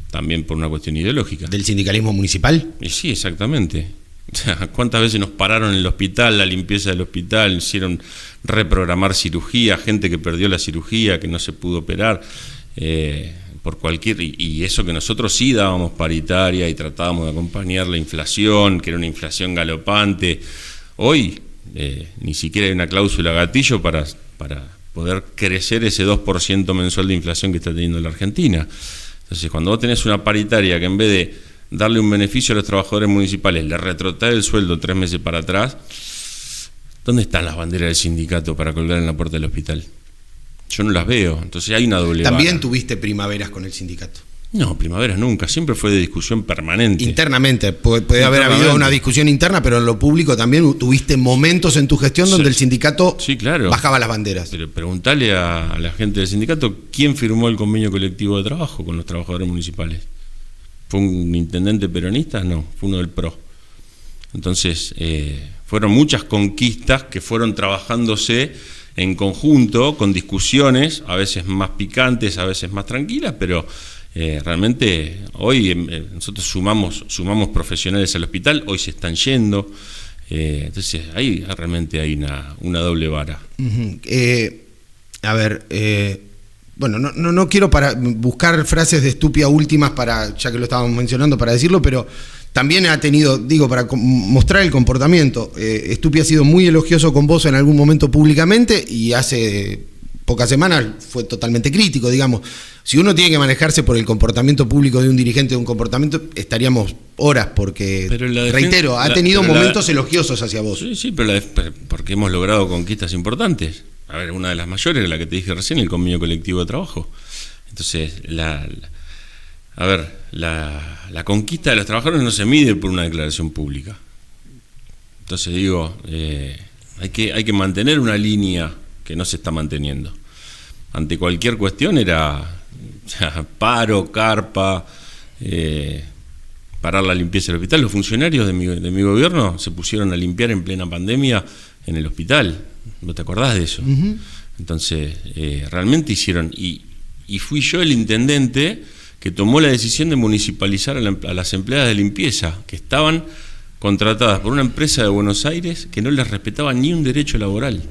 También por una cuestión ideológica. ¿Del sindicalismo municipal? Y sí, exactamente. O sea, ¿cuántas veces nos pararon en el hospital, la limpieza del hospital, hicieron reprogramar cirugía, gente que perdió la cirugía, que no se pudo operar, por cualquier... Y eso que nosotros sí dábamos paritaria y tratábamos de acompañar la inflación, que era una inflación galopante. Hoy ni siquiera hay una cláusula gatillo para poder crecer ese 2% mensual de inflación que está teniendo la Argentina. Entonces, cuando vos tenés una paritaria que en vez de darle un beneficio a los trabajadores municipales, le retrotrae el sueldo 3 meses para atrás, ¿dónde están las banderas del sindicato para colgar en la puerta del hospital? Yo no las veo, entonces hay una doble vara. ¿También tuviste primaveras con el sindicato? No, primaveras nunca, siempre fue de discusión permanente. Internamente, puede haber habido una discusión interna, pero en lo público también tuviste momentos en tu gestión donde el sindicato bajaba las banderas. Pero preguntale a la gente del sindicato quién firmó el convenio colectivo de trabajo con los trabajadores municipales. ¿Fue un intendente peronista? No, fue uno del PRO. Entonces, fueron muchas conquistas que fueron trabajándose en conjunto, con discusiones, a veces más picantes, a veces más tranquilas, pero realmente hoy nosotros sumamos profesionales al hospital, hoy se están yendo, entonces ahí realmente hay una doble vara. Bueno, no quiero buscar frases de Estupia últimas ya que lo estábamos mencionando, para decirlo, pero también ha tenido, para mostrar el comportamiento. Estupia ha sido muy elogioso con vos en algún momento públicamente y hace pocas semanas fue totalmente crítico, digamos. Si uno tiene que manejarse por el comportamiento público de un dirigente de un comportamiento, estaríamos horas, porque, reitero, ha tenido momentos elogiosos hacia vos. Sí, pero porque hemos logrado conquistas importantes. A ver, una de las mayores, la que te dije recién, el convenio colectivo de trabajo. Entonces, A ver, la conquista de los trabajadores no se mide por una declaración pública. Entonces digo, hay que mantener una línea que no se está manteniendo. Ante cualquier cuestión era paro, carpa, parar la limpieza del hospital. Los funcionarios de mi gobierno se pusieron a limpiar en plena pandemia en el hospital. ¿No te acordás de eso? Uh-huh. Entonces, realmente hicieron... Y fui yo el intendente que tomó la decisión de municipalizar a las empleadas de limpieza, que estaban contratadas por una empresa de Buenos Aires que no les respetaba ni un derecho laboral.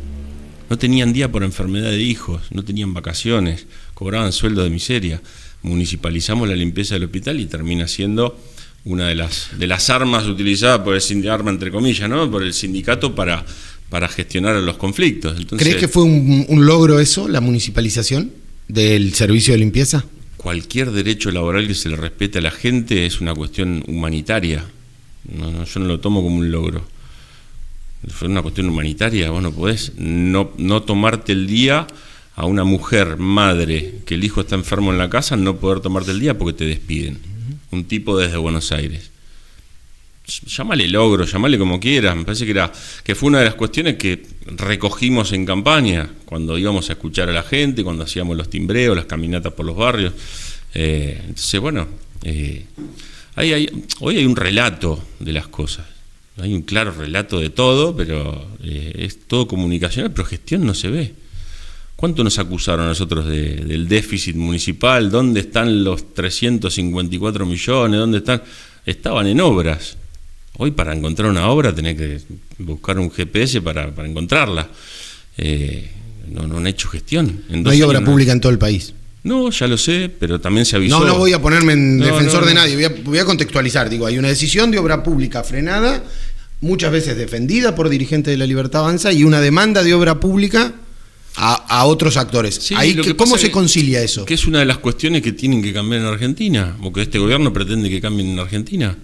No tenían día por enfermedad de hijos, no tenían vacaciones, cobraban sueldo de miseria. Municipalizamos la limpieza del hospital y termina siendo una de las armas utilizadas por el arma entre comillas, ¿no? Por el sindicato para gestionar los conflictos. Entonces, ¿crees que fue un logro eso, la municipalización del servicio de limpieza? Cualquier derecho laboral que se le respete a la gente es una cuestión humanitaria. No, yo no lo tomo como un logro. Fue una cuestión humanitaria. Vos no podés no tomarte el día a una mujer, madre, que el hijo está enfermo en la casa, no poder tomarte el día porque te despiden. Un tipo desde Buenos Aires. Llámale logro, llámale como quieras. Me parece que fue una de las cuestiones que recogimos en campaña, cuando íbamos a escuchar a la gente, cuando hacíamos los timbreos, las caminatas por los barrios. Entonces, bueno, hoy hay un relato de las cosas. Hay un claro relato de todo, pero es todo comunicacional, pero gestión no se ve. ¿Cuánto nos acusaron a nosotros del déficit municipal? ¿Dónde están los 354 millones? ¿Dónde están? Estaban en obras. Hoy para encontrar una obra tenés que buscar un GPS para encontrarla. No han hecho gestión. No hay obra pública en todo el país. No, ya lo sé, pero también se avisó. No voy a ponerme en defensor de nadie, voy a contextualizar. Digo, hay una decisión de obra pública frenada, muchas veces defendida por dirigentes de La Libertad Avanza, y una demanda de obra pública a otros actores. Sí, ¿cómo se concilia eso? Que es una de las cuestiones que tienen que cambiar en Argentina, o que este gobierno pretende que cambien en Argentina.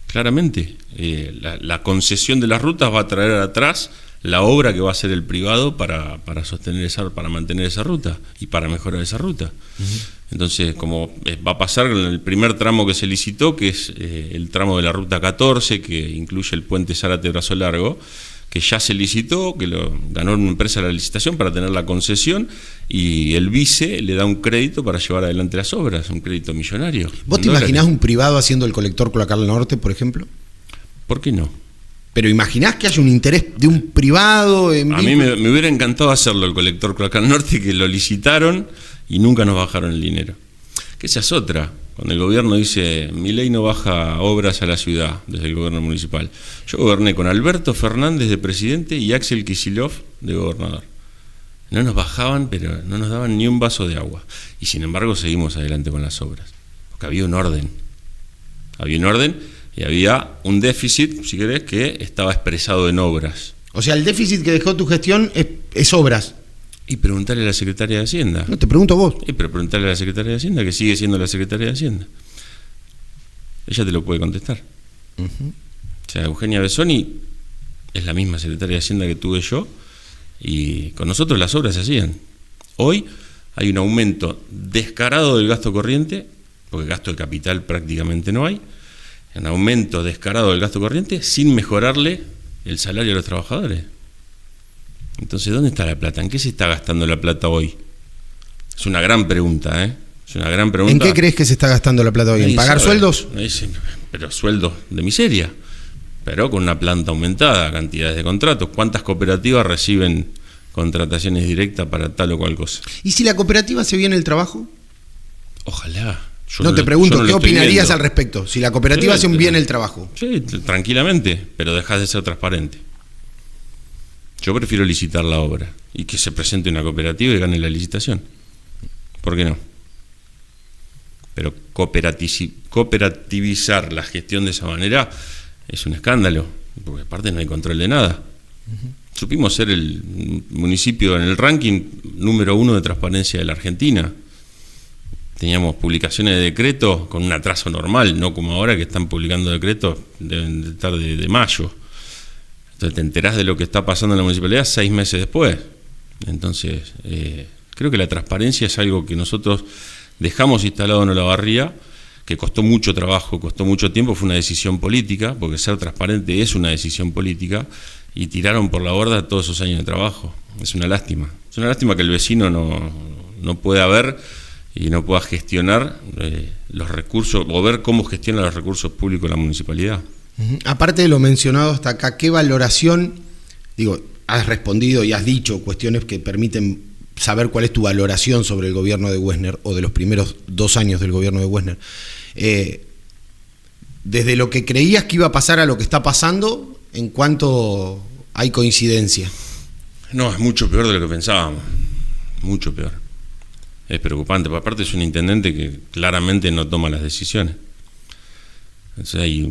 Claramente, la concesión de las rutas va a traer atrás la obra que va a hacer el privado para sostener para mantener esa ruta y para mejorar esa ruta. Uh-huh. Entonces, como va a pasar en el primer tramo que se licitó, que es el tramo de la ruta 14, que incluye el puente Zárate-Brazo Largo, que ya se licitó, que lo ganó una empresa la licitación para tener la concesión, y el vice le da un crédito para llevar adelante las obras, un crédito millonario. ¿Vos te imaginás un privado haciendo el colector Cloacal Norte, por ejemplo? ¿Por qué no? ¿Pero imaginás que haya un interés de un privado? A mí me hubiera encantado hacerlo, el colector Cloacal Norte, que lo licitaron y nunca nos bajaron el dinero. Que esa es otra. Cuando el gobierno dice, Milei no baja obras a la ciudad desde el gobierno municipal. Yo goberné con Alberto Fernández de presidente y Axel Kicillof de gobernador. No nos bajaban, pero no nos daban ni un vaso de agua. Y sin embargo seguimos adelante con las obras. Porque había un orden. Había un orden y había un déficit, si querés, que estaba expresado en obras. O sea, el déficit que dejó tu gestión es obras. Y preguntarle a la secretaria de Hacienda. No, te pregunto vos. Pero preguntarle a la secretaria de Hacienda, que sigue siendo la secretaria de Hacienda. Ella te lo puede contestar. Uh-huh. O sea, Eugenia Besoni es la misma secretaria de Hacienda que tuve yo, y con nosotros las obras se hacían. Hoy hay un aumento descarado del gasto corriente, porque gasto de capital prácticamente no hay, un aumento descarado del gasto corriente sin mejorarle el salario a los trabajadores. Entonces, ¿dónde está la plata? ¿En qué se está gastando la plata hoy? Es una gran pregunta, ¿eh? Es una gran pregunta. ¿En qué crees que se está gastando la plata hoy? ¿En pagar sueldos? Pero sueldos de miseria, pero con una planta aumentada, cantidades de contratos. ¿Cuántas cooperativas reciben contrataciones directas para tal o cual cosa? ¿Y si la cooperativa se viene el trabajo? Ojalá. Te pregunto, ¿qué opinarías al respecto? Si la cooperativa hace un bien el trabajo. Sí, tranquilamente, pero dejas de ser transparente. Yo prefiero licitar la obra y que se presente una cooperativa y gane la licitación. ¿Por qué no? Pero cooperativizar la gestión de esa manera es un escándalo, porque aparte no hay control de nada. Uh-huh. Supimos ser el municipio en el ranking número 1 de transparencia de la Argentina. Teníamos publicaciones de decretos con un atraso normal, no como ahora que están publicando decretos, deben de estar de mayo. Entonces te enterás de lo que está pasando en la municipalidad 6 meses después. Entonces, creo que la transparencia es algo que nosotros dejamos instalado en Olavarría que costó mucho trabajo, costó mucho tiempo, fue una decisión política, porque ser transparente es una decisión política, y tiraron por la borda todos esos años de trabajo. Es una lástima. Es una lástima que el vecino no pueda ver y no pueda gestionar los recursos, o ver cómo gestiona los recursos públicos la municipalidad. Aparte de lo mencionado hasta acá, ¿qué valoración, has respondido y has dicho cuestiones que permiten saber cuál es tu valoración sobre el gobierno de Wessner, o de los primeros 2 años del gobierno de Wessner? Desde lo que creías que iba a pasar a lo que está pasando, ¿en cuánto hay coincidencia? No, es mucho peor de lo que pensábamos, mucho peor. Es preocupante, porque aparte es un intendente que claramente no toma las decisiones. Entonces hay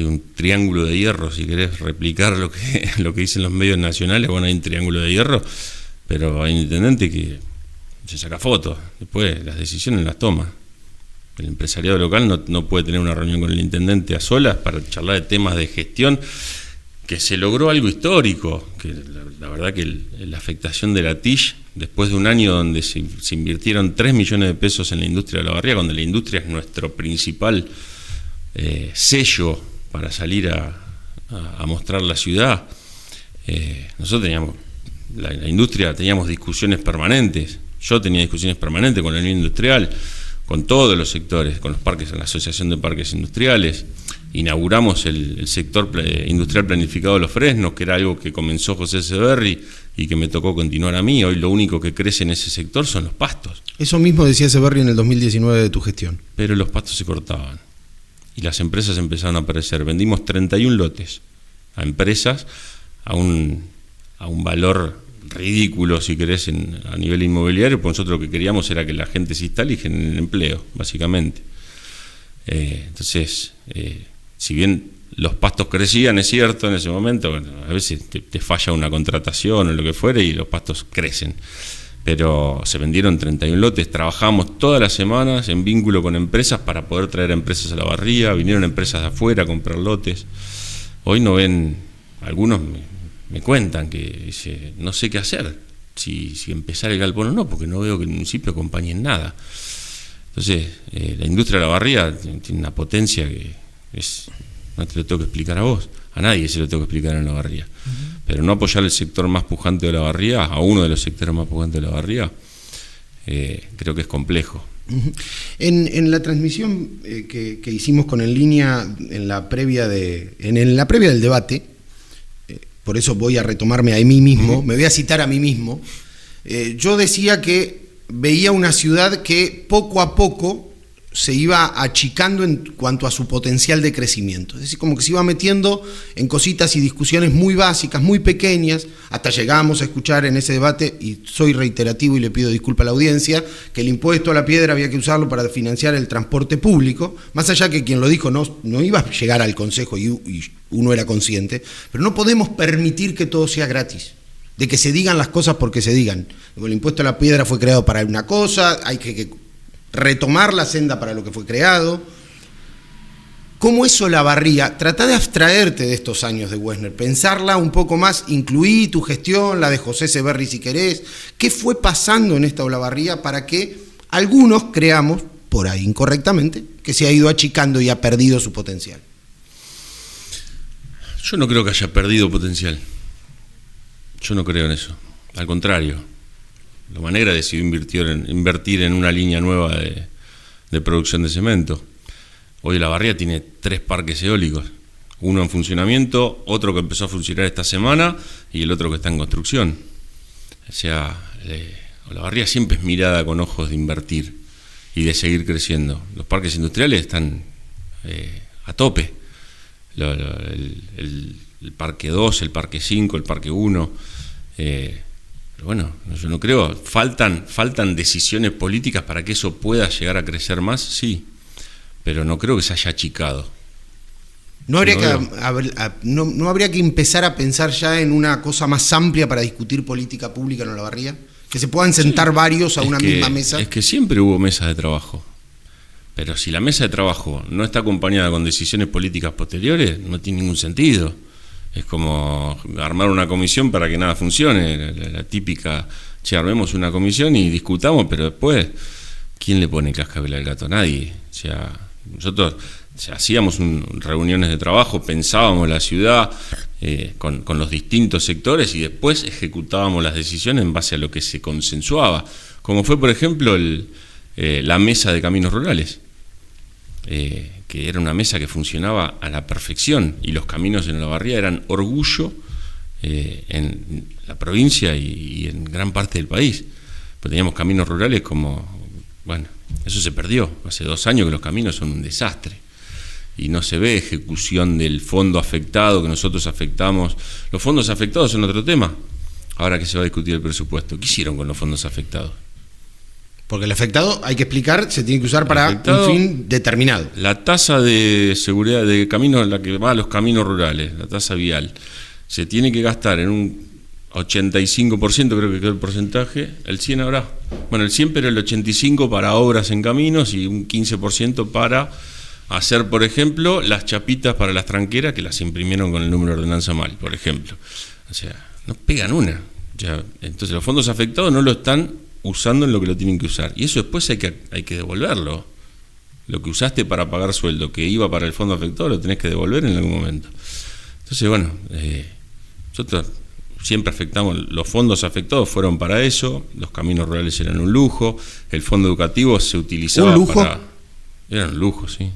un triángulo de hierro, si querés replicar lo que dicen los medios nacionales, bueno, hay un triángulo de hierro, pero hay un intendente que se saca fotos, después las decisiones las toma. El empresariado local no puede tener una reunión con el intendente a solas para charlar de temas de gestión, que se logró algo histórico, que la verdad que la afectación de la TIJ, después de un año donde se invirtieron 3 millones de pesos en la industria de Olavarría, cuando la industria es nuestro principal sello para salir a mostrar la ciudad. Nosotros teníamos, la industria, teníamos discusiones permanentes. Yo tenía discusiones permanentes con la Unión Industrial, con todos los sectores, con los parques, en la Asociación de Parques Industriales. Inauguramos el sector industrial planificado de Los Fresnos, que era algo que comenzó José Severri y que me tocó continuar a mí. Hoy lo único que crece en ese sector son los pastos. Eso mismo decía Severri en el 2019 de tu gestión. Pero los pastos se cortaban y las empresas empezaron a aparecer. Vendimos 31 lotes a empresas a un valor ridículo, si querés, a nivel inmobiliario, porque nosotros lo que queríamos era que la gente se instale y genere empleo, básicamente. Entonces, si bien los pastos crecían, es cierto, en ese momento, bueno, a veces te falla una contratación o lo que fuere y los pastos crecen, pero se vendieron 31 lotes, trabajamos todas las semanas en vínculo con empresas para poder traer empresas a Olavarría, vinieron empresas de afuera a comprar lotes. Hoy no ven, algunos me cuentan que dice, no sé qué hacer, si empezar el galpón o no, porque no veo que el municipio acompañe en nada. Entonces, la industria de Olavarría tiene una potencia que no te lo tengo que explicar a vos, a nadie se lo tengo que explicar en Olavarría. Pero no apoyar el sector más pujante de Olavarría, a uno de los sectores más pujantes de Olavarría, creo que es complejo. En la transmisión que hicimos con En Línea en la previa del debate, por eso voy a retomarme a mí mismo, me voy a citar a mí mismo, yo decía que veía una ciudad que poco a poco se iba achicando en cuanto a su potencial de crecimiento. Es decir, como que se iba metiendo en cositas y discusiones muy básicas, muy pequeñas, hasta llegamos a escuchar en ese debate, y soy reiterativo y le pido disculpas a la audiencia, que el impuesto a la piedra había que usarlo para financiar el transporte público, más allá que quien lo dijo no iba a llegar al Consejo y uno era consciente, pero no podemos permitir que todo sea gratis, de que se digan las cosas porque se digan. El impuesto a la piedra fue creado para una cosa, hay que retomar la senda para lo que fue creado. ¿Cómo es Olavarría? Trata de abstraerte de estos años de Wessner, pensarla un poco más, incluí tu gestión, la de José Severri si querés. ¿Qué fue pasando en esta Olavarría para que algunos creamos, por ahí incorrectamente, que se ha ido achicando y ha perdido su potencial? Yo no creo que haya perdido potencial. Yo no creo en eso. Al contrario. La Manera decidió invertir en una línea nueva de producción de cemento. Hoy Olavarría tiene 3 parques eólicos, uno en funcionamiento, otro que empezó a funcionar esta semana y el otro que está en construcción. O sea, Olavarría siempre es mirada con ojos de invertir y de seguir creciendo. Los parques industriales están a tope. El parque 2, el parque 5, el parque 1... Pero bueno, yo no creo, faltan decisiones políticas para que eso pueda llegar a crecer más, sí, pero no creo que se haya achicado. ¿No habría que empezar a pensar ya en una cosa más amplia para discutir política pública en Olavarría? Que se puedan sentar varios a una misma mesa. Es que siempre hubo mesas de trabajo, pero si la mesa de trabajo no está acompañada con decisiones políticas posteriores, no tiene ningún sentido. Es como armar una comisión para que nada funcione, la típica, armemos una comisión y discutamos, pero después, ¿quién le pone cascabel al gato? Nadie. O sea, Nosotros hacíamos reuniones de trabajo, pensábamos la ciudad con los distintos sectores y después ejecutábamos las decisiones en base a lo que se consensuaba, como fue, por ejemplo, la mesa de caminos rurales, que era una mesa que funcionaba a la perfección, y los caminos en Olavarría eran orgullo en la provincia y en gran parte del país. Pues teníamos caminos rurales bueno, eso se perdió. Hace 2 años que los caminos son un desastre y no se ve ejecución del fondo afectado que nosotros afectamos. Los fondos afectados son otro tema, ahora que se va a discutir el presupuesto. ¿Qué hicieron con los fondos afectados? Porque el afectado, hay que explicar, se tiene que usar para un fin determinado. La tasa de seguridad de caminos, la que va a los caminos rurales, la tasa vial, se tiene que gastar en un 85%, creo que quedó el porcentaje, el 100 habrá. Bueno, el 100, pero el 85% para obras en caminos y un 15% para hacer, por ejemplo, las chapitas para las tranqueras que las imprimieron con el número de ordenanza mal, por ejemplo. O sea, no pegan una. Ya, entonces los fondos afectados no lo están usando en lo que lo tienen que usar. Y eso después hay que devolverlo. Lo que usaste para pagar sueldo, que iba para el fondo afectado, lo tenés que devolver en algún momento. Entonces, bueno, nosotros siempre afectamos, los fondos afectados fueron para eso, los caminos rurales eran un lujo, el fondo educativo se utilizaba para... Era un lujo, sí.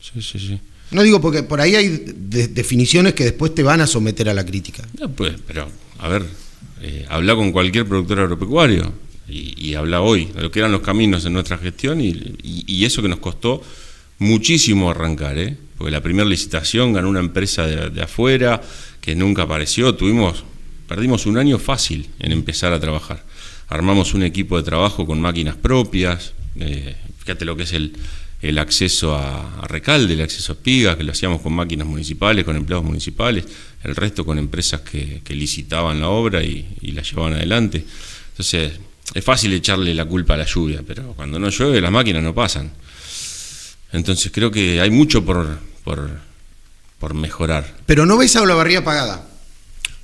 Sí. No digo porque por ahí hay definiciones que después te van a someter a la crítica. No, pues, pero, a ver, habla con cualquier productor agropecuario y habla hoy de lo que eran los caminos en nuestra gestión y eso que nos costó muchísimo arrancar, porque la primera licitación ganó una empresa de afuera que nunca apareció, perdimos 1 año fácil en empezar a trabajar. Armamos un equipo de trabajo con máquinas propias, fíjate lo que es el acceso a Recalde, el acceso a Espigas, que lo hacíamos con máquinas municipales, con empleados municipales, el resto con empresas que licitaban la obra y la llevaban adelante. Entonces, es fácil echarle la culpa a la lluvia, pero cuando no llueve las máquinas no pasan. Entonces creo que hay mucho por mejorar. Pero no ves a Olavarría apagada.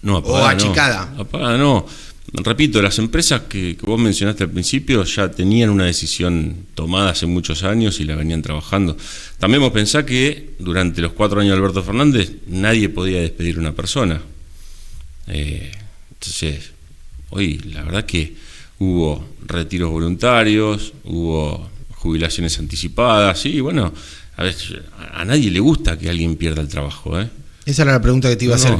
No, apagada, o achicada. No. Apagada no. Repito, las empresas que vos mencionaste al principio ya tenían una decisión tomada hace muchos años y la venían trabajando. También vos pensás que durante los 4 años de Alberto Fernández nadie podía despedir a una persona. Entonces, hoy la verdad que hubo retiros voluntarios, hubo jubilaciones anticipadas, y bueno, a nadie le gusta que alguien pierda el trabajo, Esa era la pregunta que te iba a hacer,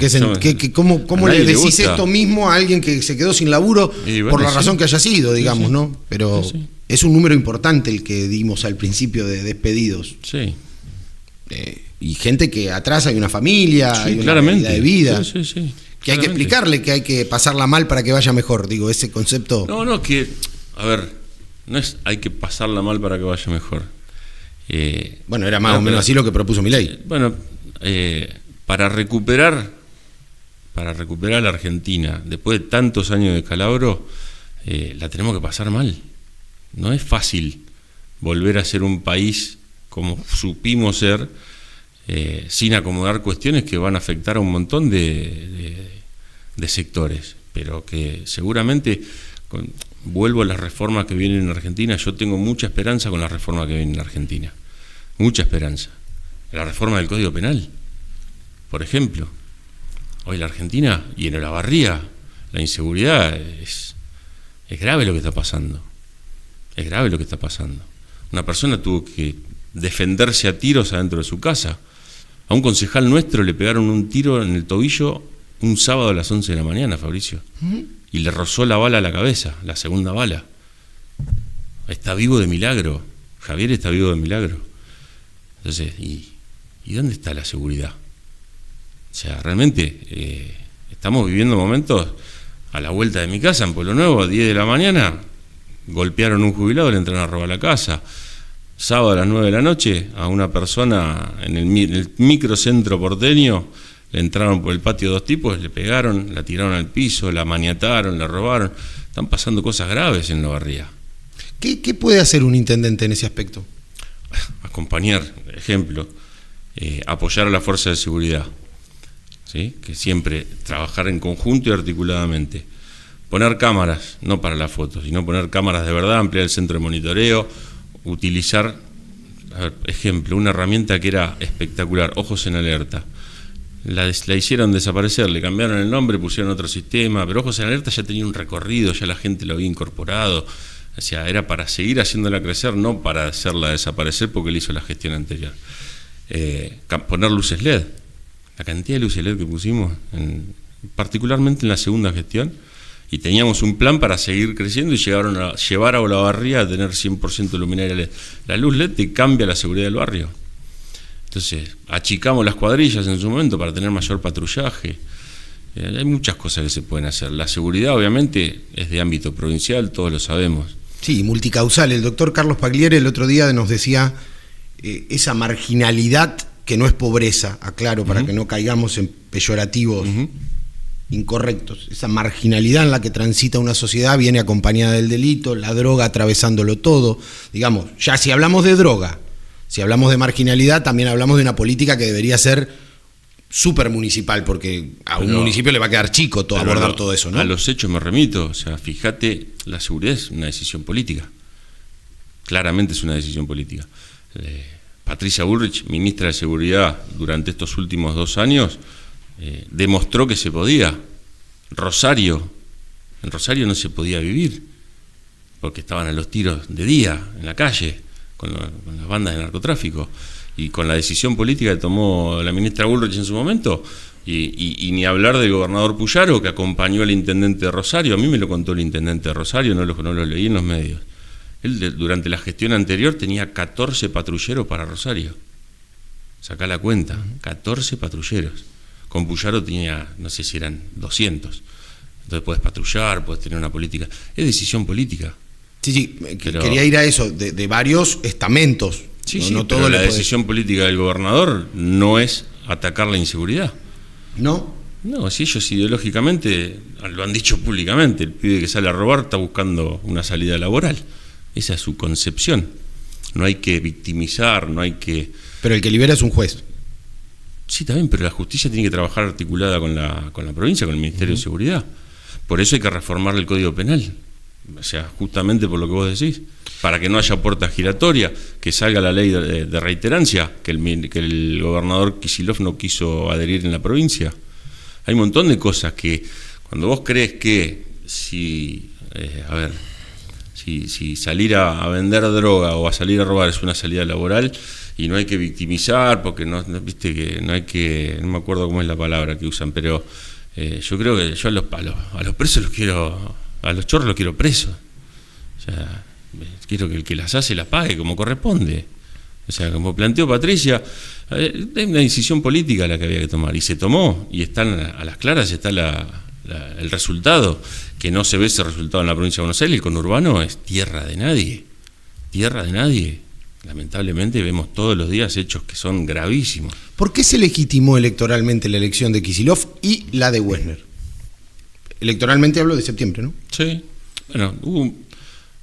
¿cómo le decís esto mismo a alguien que se quedó sin laburo por la razón que haya sido, digamos, sí. ¿No? Pero sí. Es un número importante el que dimos al principio de despedidos. Sí. Y gente que atrás hay una familia, sí, hay una claramente. Vida de vida. Sí. Que hay que explicarle que hay que pasarla mal para que vaya mejor, digo, ese concepto. No, no es hay que pasarla mal para que vaya mejor. Bueno, era más o menos así lo que propuso Milei. Bueno, para recuperar a la Argentina, después de tantos años de descalabro, la tenemos que pasar mal. No es fácil volver a ser un país como supimos ser, sin acomodar cuestiones que van a afectar a un montón de sectores, pero que seguramente, vuelvo a las reformas que vienen en Argentina, yo tengo mucha esperanza con las reformas que vienen en Argentina, mucha esperanza. La reforma del Código Penal, por ejemplo. Hoy la Argentina y en Olavarría la inseguridad es grave lo que está pasando. Es grave lo que está pasando. Una persona tuvo que defenderse a tiros adentro de su casa. A un concejal nuestro le pegaron un tiro en el tobillo un sábado a las 11 de la mañana, Fabricio. Y le rozó la bala a la cabeza, la segunda bala. Está vivo de milagro. Javier está vivo de milagro. Entonces, ¿y dónde está la seguridad? O sea, realmente estamos viviendo momentos a la vuelta de mi casa en Pueblo Nuevo, a 10 de la mañana, golpearon a un jubilado, le entraron a robar la casa. Sábado a las 9 de la noche, a una persona en el microcentro porteño, le entraron por el patio 2 tipos, le pegaron, la tiraron al piso, la maniataron, la robaron. Están pasando cosas graves en Olavarría. ¿Qué puede hacer un intendente en ese aspecto? Acompañar, ejemplo, apoyar a la fuerza de seguridad, ¿sí? Que siempre trabajar en conjunto y articuladamente. Poner cámaras, no para las fotos, sino poner cámaras de verdad, ampliar el centro de monitoreo, utilizar a ver, ejemplo, una herramienta que era espectacular, Ojos en Alerta. La hicieron desaparecer, le cambiaron el nombre, pusieron otro sistema, pero Ojos en Alerta ya tenía un recorrido, ya la gente lo había incorporado. O sea, era para seguir haciéndola crecer, no para hacerla desaparecer porque le hizo la gestión anterior. Poner luces LED. La cantidad de luces LED que pusimos, particularmente en la segunda gestión, y teníamos un plan para seguir creciendo y llevar a Olavarría a tener 100% luminaria LED. La luz LED te cambia la seguridad del barrio. Entonces, achicamos las cuadrillas en su momento para tener mayor patrullaje. Hay muchas cosas que se pueden hacer. La seguridad, obviamente, es de ámbito provincial, todos lo sabemos. Sí, multicausal. El doctor Carlos Pagliere el otro día nos decía esa marginalidad que no es pobreza, aclaro, para que no caigamos en peyorativos incorrectos. Esa marginalidad en la que transita una sociedad viene acompañada del delito, la droga atravesándolo todo. Digamos, ya si hablamos de droga, si hablamos de marginalidad, también hablamos de una política que debería ser súper municipal, porque a un municipio le va a quedar chico abordar todo eso, ¿no? A los hechos me remito, o sea, fíjate, la seguridad es una decisión política. Claramente es una decisión política. Patricia Bullrich, ministra de Seguridad durante estos últimos 2 años, demostró que se podía. En Rosario no se podía vivir, porque estaban a los tiros de día, en la calle, con las bandas de narcotráfico. Y con la decisión política que tomó la ministra Bullrich en su momento, y ni hablar del gobernador Puyaro, que acompañó al intendente de Rosario. A mí me lo contó el intendente de Rosario, no lo leí en los medios. Él durante la gestión anterior tenía 14 patrulleros para Rosario. Sacá la cuenta, 14 patrulleros. Con Puyaro tenía, no sé si eran 200. Entonces puedes patrullar, puedes tener una política. Es decisión política. Sí, quería ir a eso, de varios estamentos. Sí, no todo la decisión política del gobernador no es atacar la inseguridad. ¿No? No, si ellos ideológicamente lo han dicho públicamente, el pibe que sale a robar está buscando una salida laboral. Esa es su concepción. No hay que victimizar, no hay que... Pero el que libera es un juez. Sí, también, pero la justicia tiene que trabajar articulada con la provincia, con el Ministerio de Seguridad. Por eso hay que reformar el Código Penal. O sea, justamente por lo que vos decís, para que no haya puerta giratoria, que salga la ley de reiterancia, que el gobernador Kicillof no quiso adherir en la provincia. Hay un montón de cosas que, cuando vos crees que si salir a vender droga o a salir a robar es una salida laboral, y no hay que victimizar, porque no viste que no hay que, no me acuerdo cómo es la palabra que usan, pero yo creo que yo a los presos los quiero, a los chorros los quiero presos. O sea, quiero que el que las hace las pague como corresponde. O sea, como planteó Patricia, es una decisión política la que había que tomar, y se tomó, y están a las claras está el resultado, que no se ve ese resultado en la provincia de Buenos Aires. El conurbano es tierra de nadie. Lamentablemente vemos todos los días hechos que son gravísimos. ¿Por qué se legitimó electoralmente la elección de Kicillof y la de Wessner? Electoralmente hablo de septiembre, ¿no? Sí, bueno,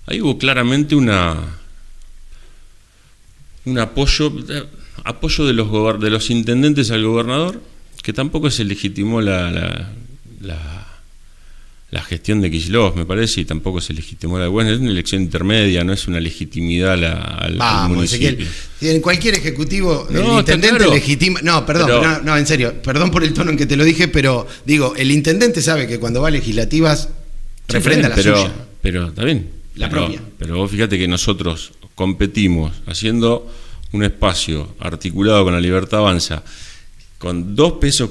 ahí hubo claramente un apoyo de los intendentes al gobernador, que tampoco se legitimó la gestión de Kicillof, me parece, y tampoco se legitimó la de Wessner. Es una elección intermedia, no es una legitimidad al municipio. Ezequiel, en cualquier ejecutivo el intendente legitima... No, perdón, en serio, perdón por el tono en que te lo dije, pero digo, el intendente sabe que cuando va a legislativas refrenda la suya. Pero está bien. La propia. Pero vos fíjate que nosotros competimos haciendo un espacio articulado con La Libertad Avanza, con 2,50 pesos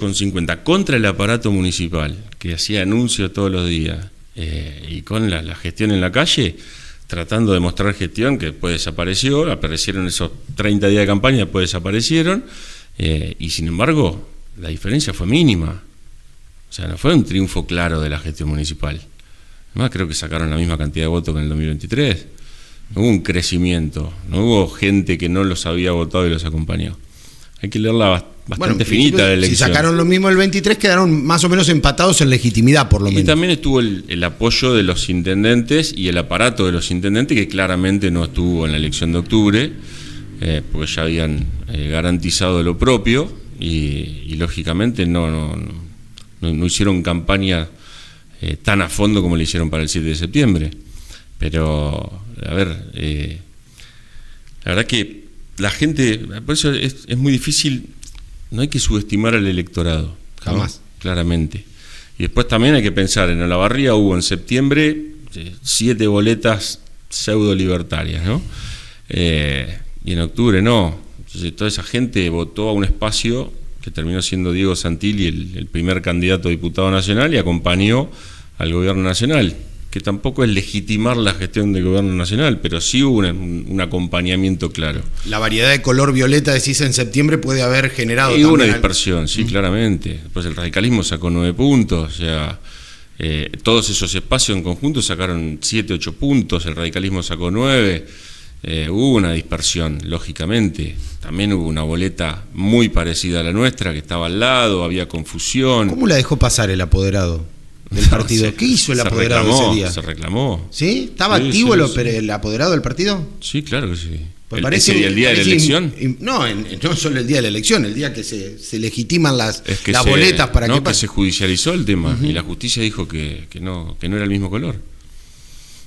contra el aparato municipal, que hacía anuncios todos los días, y con la gestión en la calle, tratando de mostrar gestión, que después desapareció, aparecieron esos 30 días de campaña, después desaparecieron, y sin embargo, la diferencia fue mínima. O sea, no fue un triunfo claro de la gestión municipal. Además, creo que sacaron la misma cantidad de votos que en el 2023. No hubo un crecimiento, no hubo gente que no los había votado y los acompañó. Hay que leerla bastante finita la elección. Si sacaron lo mismo el 23, quedaron más o menos empatados en legitimidad, por lo menos. Y también estuvo el apoyo de los intendentes y el aparato de los intendentes, que claramente no estuvo en la elección de octubre, porque ya habían garantizado lo propio, y lógicamente no hicieron campaña tan a fondo como lo hicieron para el 7 de septiembre. Pero, a ver, la verdad que la gente, por eso es muy difícil, no hay que subestimar al electorado. Jamás. ¿No? Claramente. Y después también hay que pensar, en Olavarría hubo en septiembre 7 boletas pseudo libertarias, ¿no? Y en octubre no. Entonces toda esa gente votó a un espacio que terminó siendo Diego Santilli el primer candidato a diputado nacional y acompañó al gobierno nacional, que tampoco es legitimar la gestión del gobierno nacional, pero sí hubo un acompañamiento claro. La variedad de color violeta, decís, en septiembre puede haber generado... Y hubo una dispersión, sí, claramente. Después el radicalismo sacó 9 puntos, o sea, todos esos espacios en conjunto sacaron 7, 8 puntos, el radicalismo sacó 9, hubo una dispersión, lógicamente. También hubo una boleta muy parecida a la nuestra, que estaba al lado, había confusión. ¿Cómo la dejó pasar el apoderado del partido? ¿Qué hizo el apoderado ese día? Se reclamó. ¿Sí? ¿Estaba activo el apoderado del partido? Sí, claro que sí. Pues parece, ¿El día de la elección? No solo el día de la elección, el día que se legitiman las boletas para que se judicializó el tema, y la justicia dijo que no era el mismo color.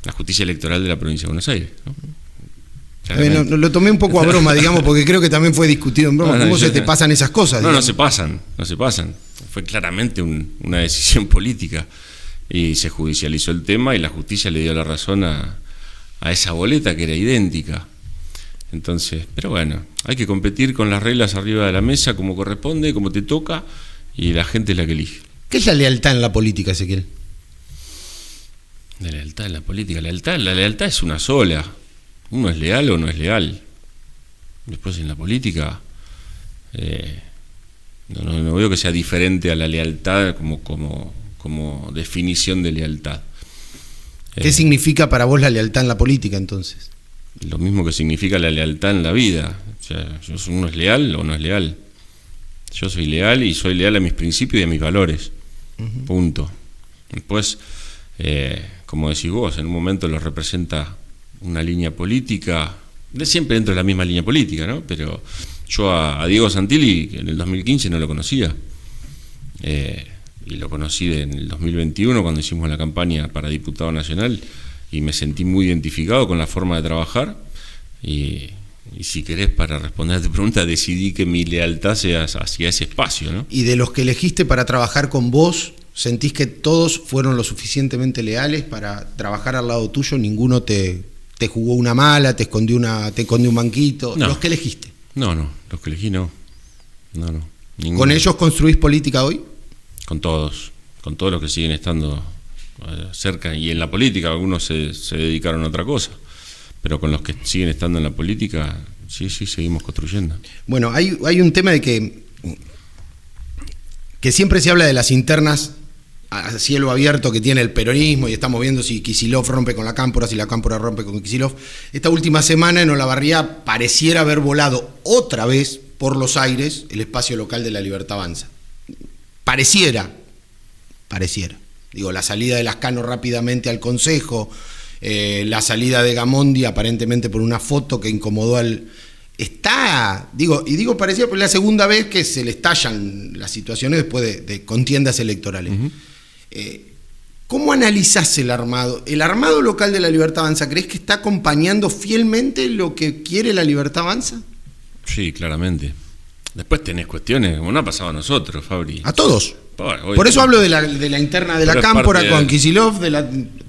La justicia electoral de la provincia de Buenos Aires, ¿no? Lo tomé un poco a broma, digamos, porque creo que también fue discutido en broma. ¿Cómo se te pasan esas cosas? No se pasan. Fue claramente una decisión política y se judicializó el tema y la justicia le dio la razón a esa boleta que era idéntica. Entonces, pero bueno, hay que competir con las reglas arriba de la mesa como corresponde, como te toca, y la gente es la que elige. ¿Qué es la lealtad en la política, Ezequiel? La lealtad en la política, la lealtad es una sola. Uno es leal o no es leal. Después en la política no veo que sea diferente a la lealtad como definición de lealtad. ¿Qué significa para vos la lealtad en la política entonces? Lo mismo que significa la lealtad en la vida. O sea, uno es leal o no es leal. Yo soy leal y soy leal a mis principios y a mis valores. Punto. Después, como decís vos, en un momento los representa una línea política, siempre dentro de la misma línea política, ¿no? Pero yo a Diego Santilli en el 2015 no lo conocía, y lo conocí en el 2021 cuando hicimos la campaña para diputado nacional y me sentí muy identificado con la forma de trabajar y si querés, para responder a tu pregunta, decidí que mi lealtad sea hacia ese espacio, ¿no? Y de los que elegiste para trabajar con vos, ¿sentís que todos fueron lo suficientemente leales para trabajar al lado tuyo? ¿Ninguno te jugó una mala, te escondió un banquito? No. ¿Los que elegiste? No, los que elegí no. Ninguno. ¿Con ellos construís política hoy? Con todos los que siguen estando cerca y en la política. Algunos se dedicaron a otra cosa, pero con los que siguen estando en la política, sí, seguimos construyendo. Bueno, hay un tema de que siempre se habla de las internas a cielo abierto que tiene el peronismo, y estamos viendo si Kicillof rompe con la Cámpora, si la Cámpora rompe con Kicillof. Esta última semana en Olavarría pareciera haber volado otra vez por los aires el espacio local de La Libertad Avanza. Pareciera. Digo, la salida de Lascano rápidamente al Consejo, la salida de Gamondi aparentemente por una foto que incomodó al... Digo parecía, porque es la segunda vez que se le estallan las situaciones después de contiendas electorales. ¿Cómo analizás el armado? ¿El armado local de La Libertad Avanza crees que está acompañando fielmente lo que quiere La Libertad Avanza? Sí, claramente. Después tenés cuestiones, como no ha pasado a nosotros, Fabri. A todos. Por eso hablo de la interna de la Cámpora con Kicillof,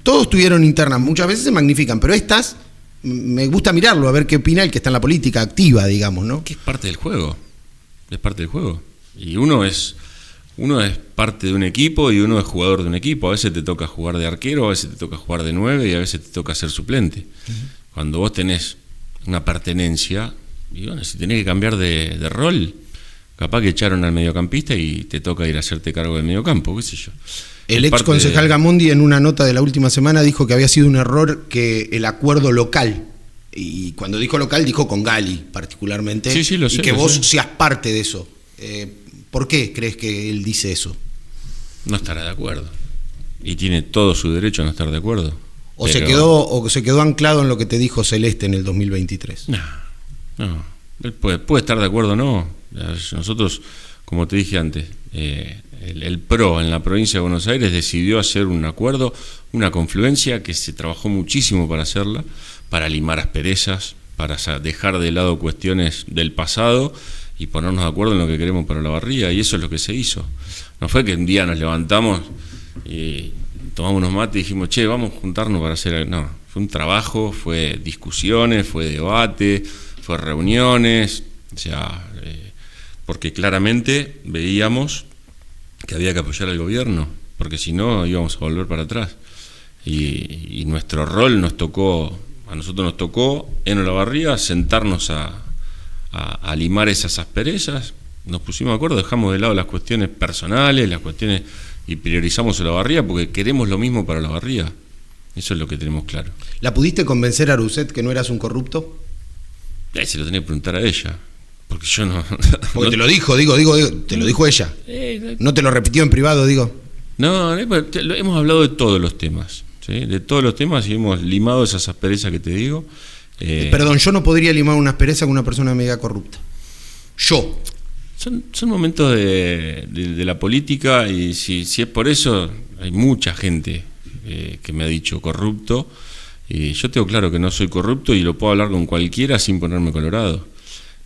todos tuvieron internas, muchas veces se magnifican, pero estas, me gusta mirarlo, a ver qué opina el que está en la política activa, digamos, ¿no? Que es parte del juego, y uno es parte de un equipo y uno es jugador de un equipo. A veces te toca jugar de arquero, a veces te toca jugar de 9 y a veces te toca ser suplente. Cuando vos tenés una pertenencia, y bueno, si tenés que cambiar de rol, capaz que echaron al mediocampista y te toca ir a hacerte cargo del mediocampo, qué sé yo. El ex concejal Gamondi en una nota de la última semana dijo que había sido un error que el acuerdo local, y cuando dijo local dijo con Gali particularmente, sí, lo sé, y que vos seas parte de eso. ¿Por qué crees que él dice eso? No estará de acuerdo. Y tiene todo su derecho a no estar de acuerdo. ¿O se quedó anclado en lo que te dijo Celeste en el 2023? No. Él puede estar de acuerdo o no. Nosotros, como te dije antes, el PRO en la provincia de Buenos Aires decidió hacer un acuerdo, una confluencia que se trabajó muchísimo para hacerla, para limar asperezas, para dejar de lado cuestiones del pasado y ponernos de acuerdo en lo que queremos para Olavarría, y eso es lo que se hizo. No fue que un día nos levantamos y tomamos unos mates y dijimos, che, vamos a juntarnos para hacer algo. No, fue un trabajo, fue discusiones, fue debate, fue reuniones, o sea, porque claramente veíamos que había que apoyar al gobierno, porque si no íbamos a volver para atrás. Y nuestro rol a nosotros nos tocó en Olavarría sentarnos a limar esas asperezas, nos pusimos de acuerdo, dejamos de lado las cuestiones personales, y priorizamos Olavarría porque queremos lo mismo para Olavarría. Eso es lo que tenemos claro. ¿La pudiste convencer a Aruset que no eras un corrupto? Se lo tenía que preguntar a ella, porque yo no... Porque te lo dijo, te lo dijo ella. No te lo repitió en privado, digo. No, hemos hablado de todos los temas, ¿sí? De todos los temas, y hemos limado esas asperezas que te digo. Perdón, yo no podría limar una aspereza con una persona mega corrupta. Yo. Son momentos de la política, y si es por eso, hay mucha gente que me ha dicho corrupto, y yo tengo claro que no soy corrupto y lo puedo hablar con cualquiera sin ponerme colorado.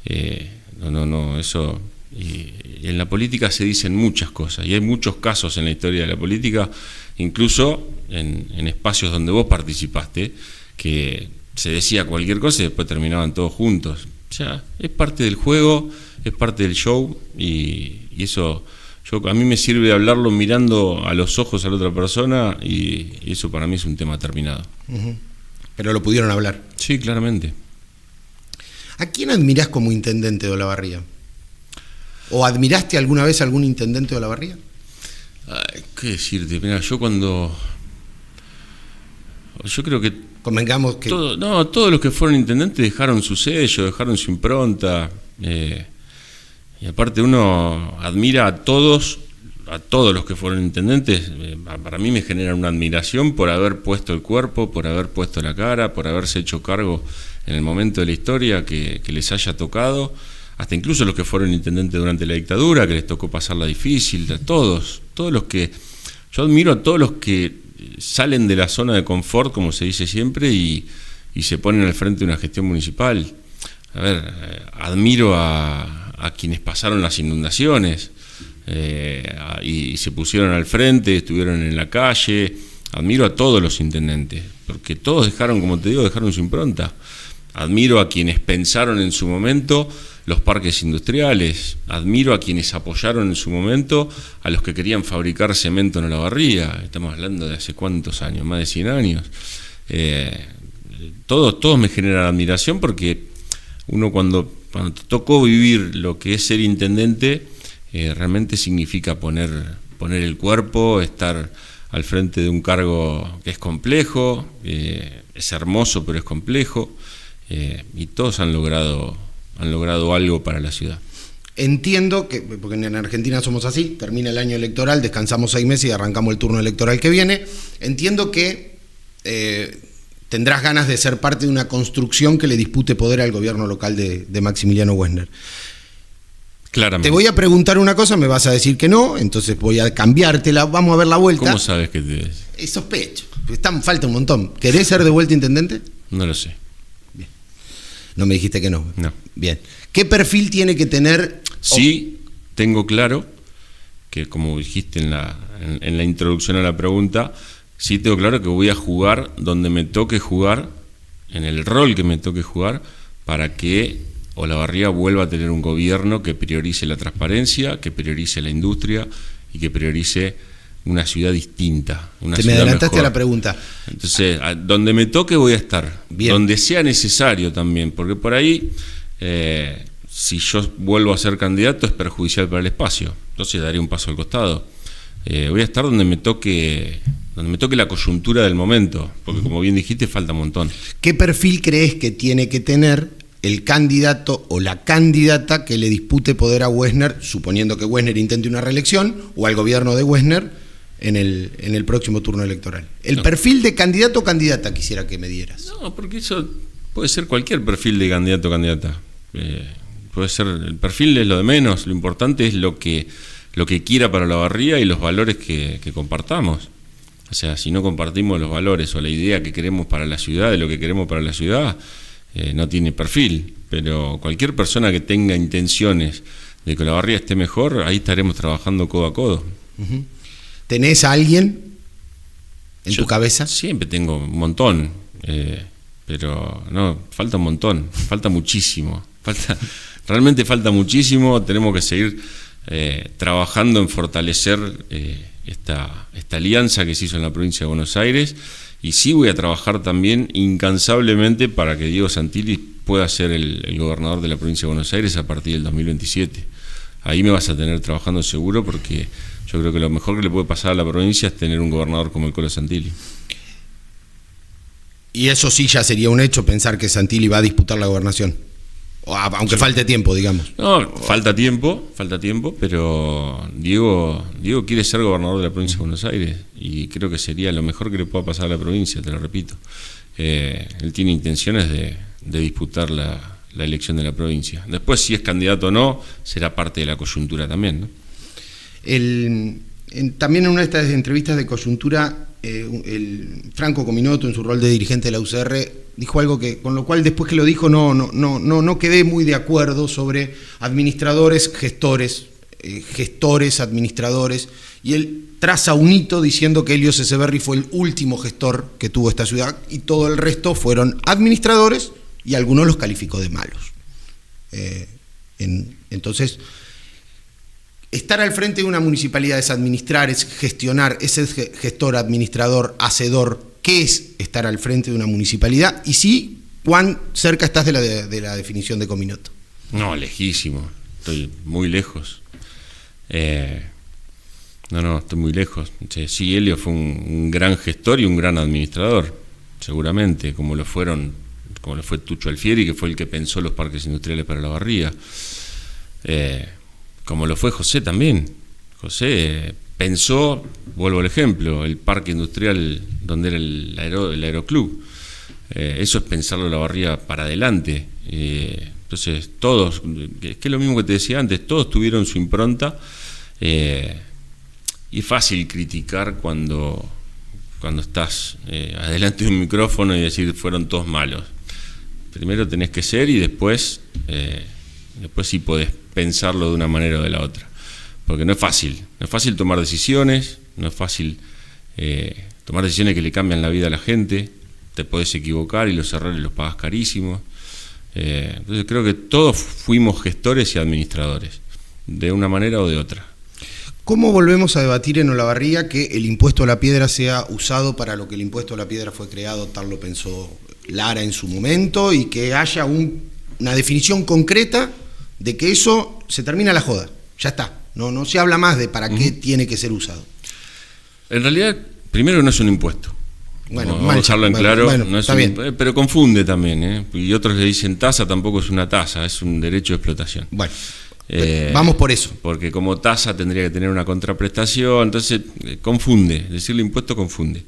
Eso... Y en la política se dicen muchas cosas, y hay muchos casos en la historia de la política, incluso en espacios donde vos participaste, que se decía cualquier cosa y después terminaban todos juntos. O sea, es parte del juego, es parte del show, y eso a mí me sirve hablarlo mirando a los ojos a la otra persona, y eso para mí es un tema terminado. Uh-huh. Pero lo pudieron hablar. Sí, claramente. ¿A quién admirás como intendente de Olavarría? ¿O admiraste alguna vez a algún intendente de Olavarría? ¿Qué decirte? Mira, yo creo que... Convengamos que... Todos los que fueron intendentes dejaron su sello, dejaron su impronta. Y aparte uno admira a todos los que fueron intendentes. Para mí me genera una admiración por haber puesto el cuerpo, por haber puesto la cara, por haberse hecho cargo en el momento de la historia que les haya tocado. Hasta incluso los que fueron intendentes durante la dictadura, que les tocó pasarla difícil, todos los que... Yo admiro a todos los que salen de la zona de confort, como se dice siempre, y se ponen al frente de una gestión municipal. A ver, admiro a quienes pasaron las inundaciones y se pusieron al frente, estuvieron en la calle. Admiro a todos los intendentes, porque todos dejaron, como te digo, dejaron su impronta. Admiro a quienes pensaron en su momento los parques industriales, admiro a quienes apoyaron en su momento a los que querían fabricar cemento en Olavarría. Estamos hablando de hace cuántos años, más de 100 años. Todos me generan admiración, porque uno cuando te tocó vivir lo que es ser intendente, realmente significa poner el cuerpo, estar al frente de un cargo que es complejo, es hermoso pero es complejo, y todos han logrado algo para la ciudad. Entiendo que, porque en Argentina somos así, termina el año electoral, descansamos 6 meses y arrancamos el turno electoral que viene. Entiendo que tendrás ganas de ser parte de una construcción que le dispute poder al gobierno local de Maximiliano Wessner. Claramente. Te voy a preguntar una cosa, me vas a decir que no, entonces voy a cambiártela, vamos a ver la vuelta. ¿Cómo sabes que te...? Sospecho, falta un montón. ¿Querés ser de vuelta intendente? No lo sé. Bien. No me dijiste que no. No. Bien. ¿Qué perfil tiene que tener? Sí, tengo claro que, como dijiste en la introducción a la pregunta, sí tengo claro que voy a jugar donde me toque jugar, en el rol que me toque jugar, para que Olavarría vuelva a tener un gobierno que priorice la transparencia, que priorice la industria y que priorice una ciudad distinta. Te me adelantaste a la pregunta. Entonces, donde me toque voy a estar. Bien. Donde sea necesario también, porque por ahí, si yo vuelvo a ser candidato, es perjudicial para el espacio. Entonces daré un paso al costado. Voy a estar donde me toque la coyuntura del momento, porque como bien dijiste, falta un montón. ¿Qué perfil crees que tiene que tener el candidato o la candidata que le dispute poder a Wessner, suponiendo que Wessner intente una reelección, o al gobierno de Wessner en el próximo turno electoral? El perfil de candidato o candidata quisiera que me dieras. No, porque eso puede ser cualquier perfil de candidato o candidata. Puede ser, el perfil es lo de menos, lo importante es lo que quiera para Olavarría y los valores que compartamos. O sea, si no compartimos los valores o la idea que queremos para la ciudad, de lo que queremos para la ciudad, no tiene perfil, pero cualquier persona que tenga intenciones de que Olavarría esté mejor, ahí estaremos trabajando codo a codo. Uh-huh. ¿Tenés a alguien en tu cabeza? Siempre tengo un montón, pero no, falta un montón, falta muchísimo, realmente falta muchísimo. Tenemos que seguir trabajando en fortalecer esta alianza que se hizo en la provincia de Buenos Aires, y sí voy a trabajar también incansablemente para que Diego Santilli pueda ser el gobernador de la provincia de Buenos Aires a partir del 2027. Ahí me vas a tener trabajando seguro, porque yo creo que lo mejor que le puede pasar a la provincia es tener un gobernador como el Colo Santilli. Y eso sí ya sería un hecho, pensar que Santilli va a disputar la gobernación, aunque falte tiempo, digamos. No, falta tiempo, pero Diego quiere ser gobernador de la provincia de Buenos Aires, y creo que sería lo mejor que le pueda pasar a la provincia, te lo repito. Él tiene intenciones de disputar la elección de la provincia. Después, si es candidato o no, será parte de la coyuntura también, ¿no? También en una de estas entrevistas de coyuntura, el Franco Cominoto, en su rol de dirigente de la UCR, dijo algo con lo cual, después que lo dijo, no quedé muy de acuerdo, sobre administradores, gestores, administradores, y él traza un hito diciendo que Elio Ceseberry fue el último gestor que tuvo esta ciudad, y todo el resto fueron administradores, y algunos los calificó de malos. Entonces, estar al frente de una municipalidad es administrar, es gestionar, es el gestor, administrador, hacedor. ¿Qué es estar al frente de una municipalidad? Y sí, ¿cuán cerca estás de la definición de Cominoto? No, lejísimo, estoy muy lejos. Estoy muy lejos. Sí, Elio fue un gran gestor y un gran administrador, seguramente, como lo fue Tucho Alfieri, que fue el que pensó los parques industriales para Olavarría. Como lo fue José también. José pensó, vuelvo al ejemplo, el parque industrial donde era el aeroclub. Eso es pensarlo Olavarría para adelante. Entonces, todos, es que es lo mismo que te decía antes, todos tuvieron su impronta, y es fácil criticar cuando estás adelante de un micrófono y decir fueron todos malos. Primero tenés que ser, y después sí podés pensarlo de una manera o de la otra, porque no es fácil tomar decisiones, no es fácil tomar decisiones que le cambian la vida a la gente. Te podés equivocar y los errores los pagás carísimos. Entonces creo que todos fuimos gestores y administradores, de una manera o de otra. ¿Cómo volvemos a debatir en Olavarría que el impuesto a la piedra sea usado para lo que el impuesto a la piedra fue creado, tal lo pensó Lara en su momento, y que haya una definición concreta de que eso se termina la joda, ya está, no se habla más de para qué tiene que ser usado? En realidad, primero, no es un impuesto. Bueno, vamos a dejarlo en claro, no es bien. Pero confunde también, y otros le dicen tasa, tampoco es una tasa, es un derecho de explotación. Bueno, vamos por eso. Porque como tasa tendría que tener una contraprestación, entonces confunde, decirle impuesto confunde.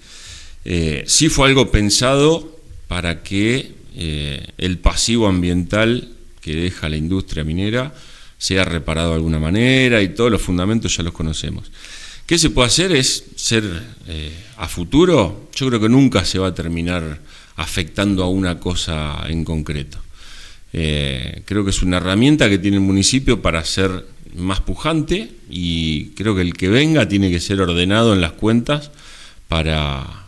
Sí fue algo pensado para que el pasivo ambiental que deja la industria minera sea reparado de alguna manera, y todos los fundamentos ya los conocemos. ¿Qué se puede hacer? Es ser a futuro, yo creo que nunca se va a terminar afectando a una cosa en concreto. Creo que es una herramienta que tiene el municipio para ser más pujante, y creo que el que venga tiene que ser ordenado en las cuentas para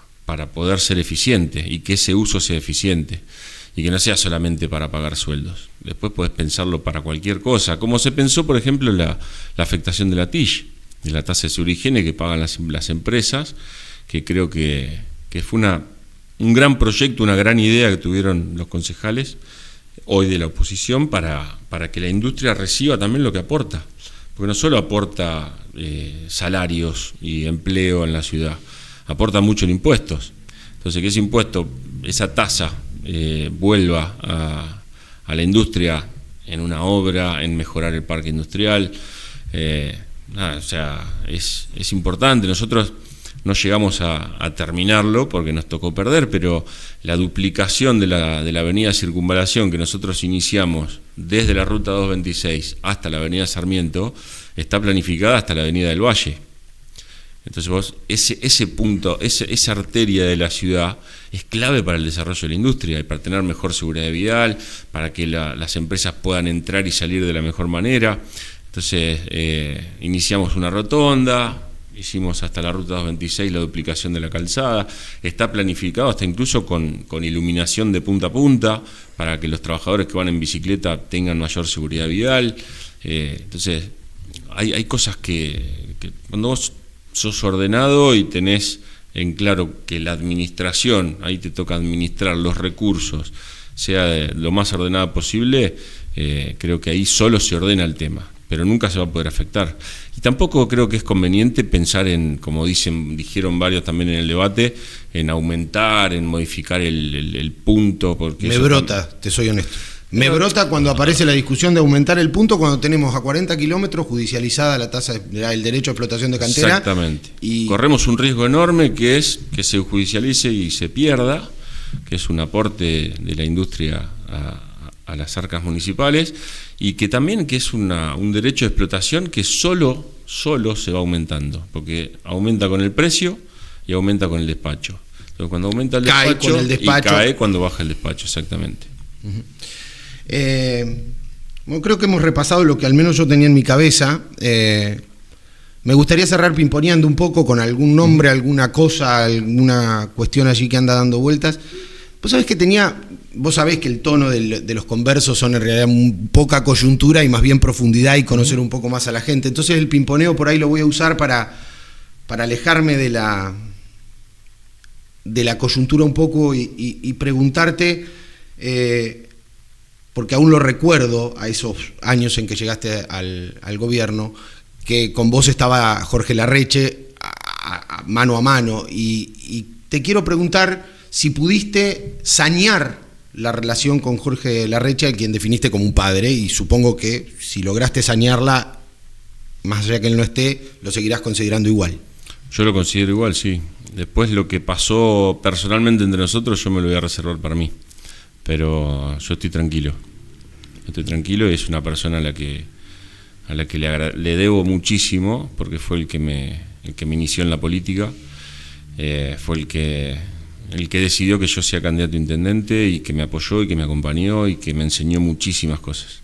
poder ser eficiente, y que ese uso sea eficiente, y que no sea solamente para pagar sueldos. Después podés pensarlo para cualquier cosa, como se pensó, por ejemplo, la afectación de la TIC, de la tasa de seguridad y higiene que pagan las empresas, que creo que fue un gran proyecto, una gran idea que tuvieron los concejales hoy de la oposición para que la industria reciba también lo que aporta, porque no solo aporta salarios y empleo en la ciudad, aporta mucho en impuestos. Entonces, que ese impuesto, esa tasa, vuelva a la industria en una obra, en mejorar el parque industrial, es importante. Nosotros no llegamos a terminarlo porque nos tocó perder, pero la duplicación de la avenida Circunvalación que nosotros iniciamos desde la ruta 226 hasta la avenida Sarmiento está planificada hasta la avenida del Valle. Entonces vos, ese punto, esa arteria de la ciudad es clave para el desarrollo de la industria y para tener mejor seguridad vial, para que las empresas puedan entrar y salir de la mejor manera. Entonces iniciamos una rotonda, hicimos hasta la ruta 226 la duplicación de la calzada, está planificado hasta incluso con iluminación de punta a punta para que los trabajadores que van en bicicleta tengan mayor seguridad vial. Entonces hay cosas que cuando vos sos ordenado y tenés en claro que la administración, ahí te toca administrar los recursos, sea lo más ordenada posible, creo que ahí solo se ordena el tema, pero nunca se va a poder afectar. Y tampoco creo que es conveniente pensar en, como dijeron varios también en el debate, en aumentar, en modificar el punto. Porque me brota, te soy honesto. Me brota cuando aparece la discusión de aumentar el punto cuando tenemos a 40 kilómetros judicializada la tasa el derecho a explotación de cantera. Exactamente. Y corremos un riesgo enorme que es que se judicialice y se pierda, que es un aporte de la industria a las arcas municipales, y que también que es un derecho de explotación que solo se va aumentando, porque aumenta con el precio y aumenta con el despacho. Entonces cuando aumenta el despacho, cae con el despacho y cae cuando baja el despacho, exactamente. Uh-huh. Bueno, creo que hemos repasado lo que al menos yo tenía en mi cabeza. Me gustaría cerrar pimponeando un poco con algún nombre, alguna cosa, alguna cuestión allí que anda dando vueltas. Vos sabés que el tono de los conversos son en realidad poca coyuntura y más bien profundidad y conocer un poco más a la gente. Entonces el pimponeo por ahí lo voy a usar para alejarme de la coyuntura un poco y preguntarte, porque aún lo recuerdo a esos años en que llegaste al gobierno, que con vos estaba Jorge Larreche mano a mano, y te quiero preguntar si pudiste sanear la relación con Jorge Larreche, a quien definiste como un padre, y supongo que si lograste sanearla, más allá que él no esté, lo seguirás considerando igual. Yo lo considero igual, sí. Después lo que pasó personalmente entre nosotros yo me lo voy a reservar para mí, pero yo estoy tranquilo y es una persona a la que le debo muchísimo, porque fue el que me inició en la política, fue el que decidió que yo sea candidato a intendente y que me apoyó y que me acompañó y que me enseñó muchísimas cosas.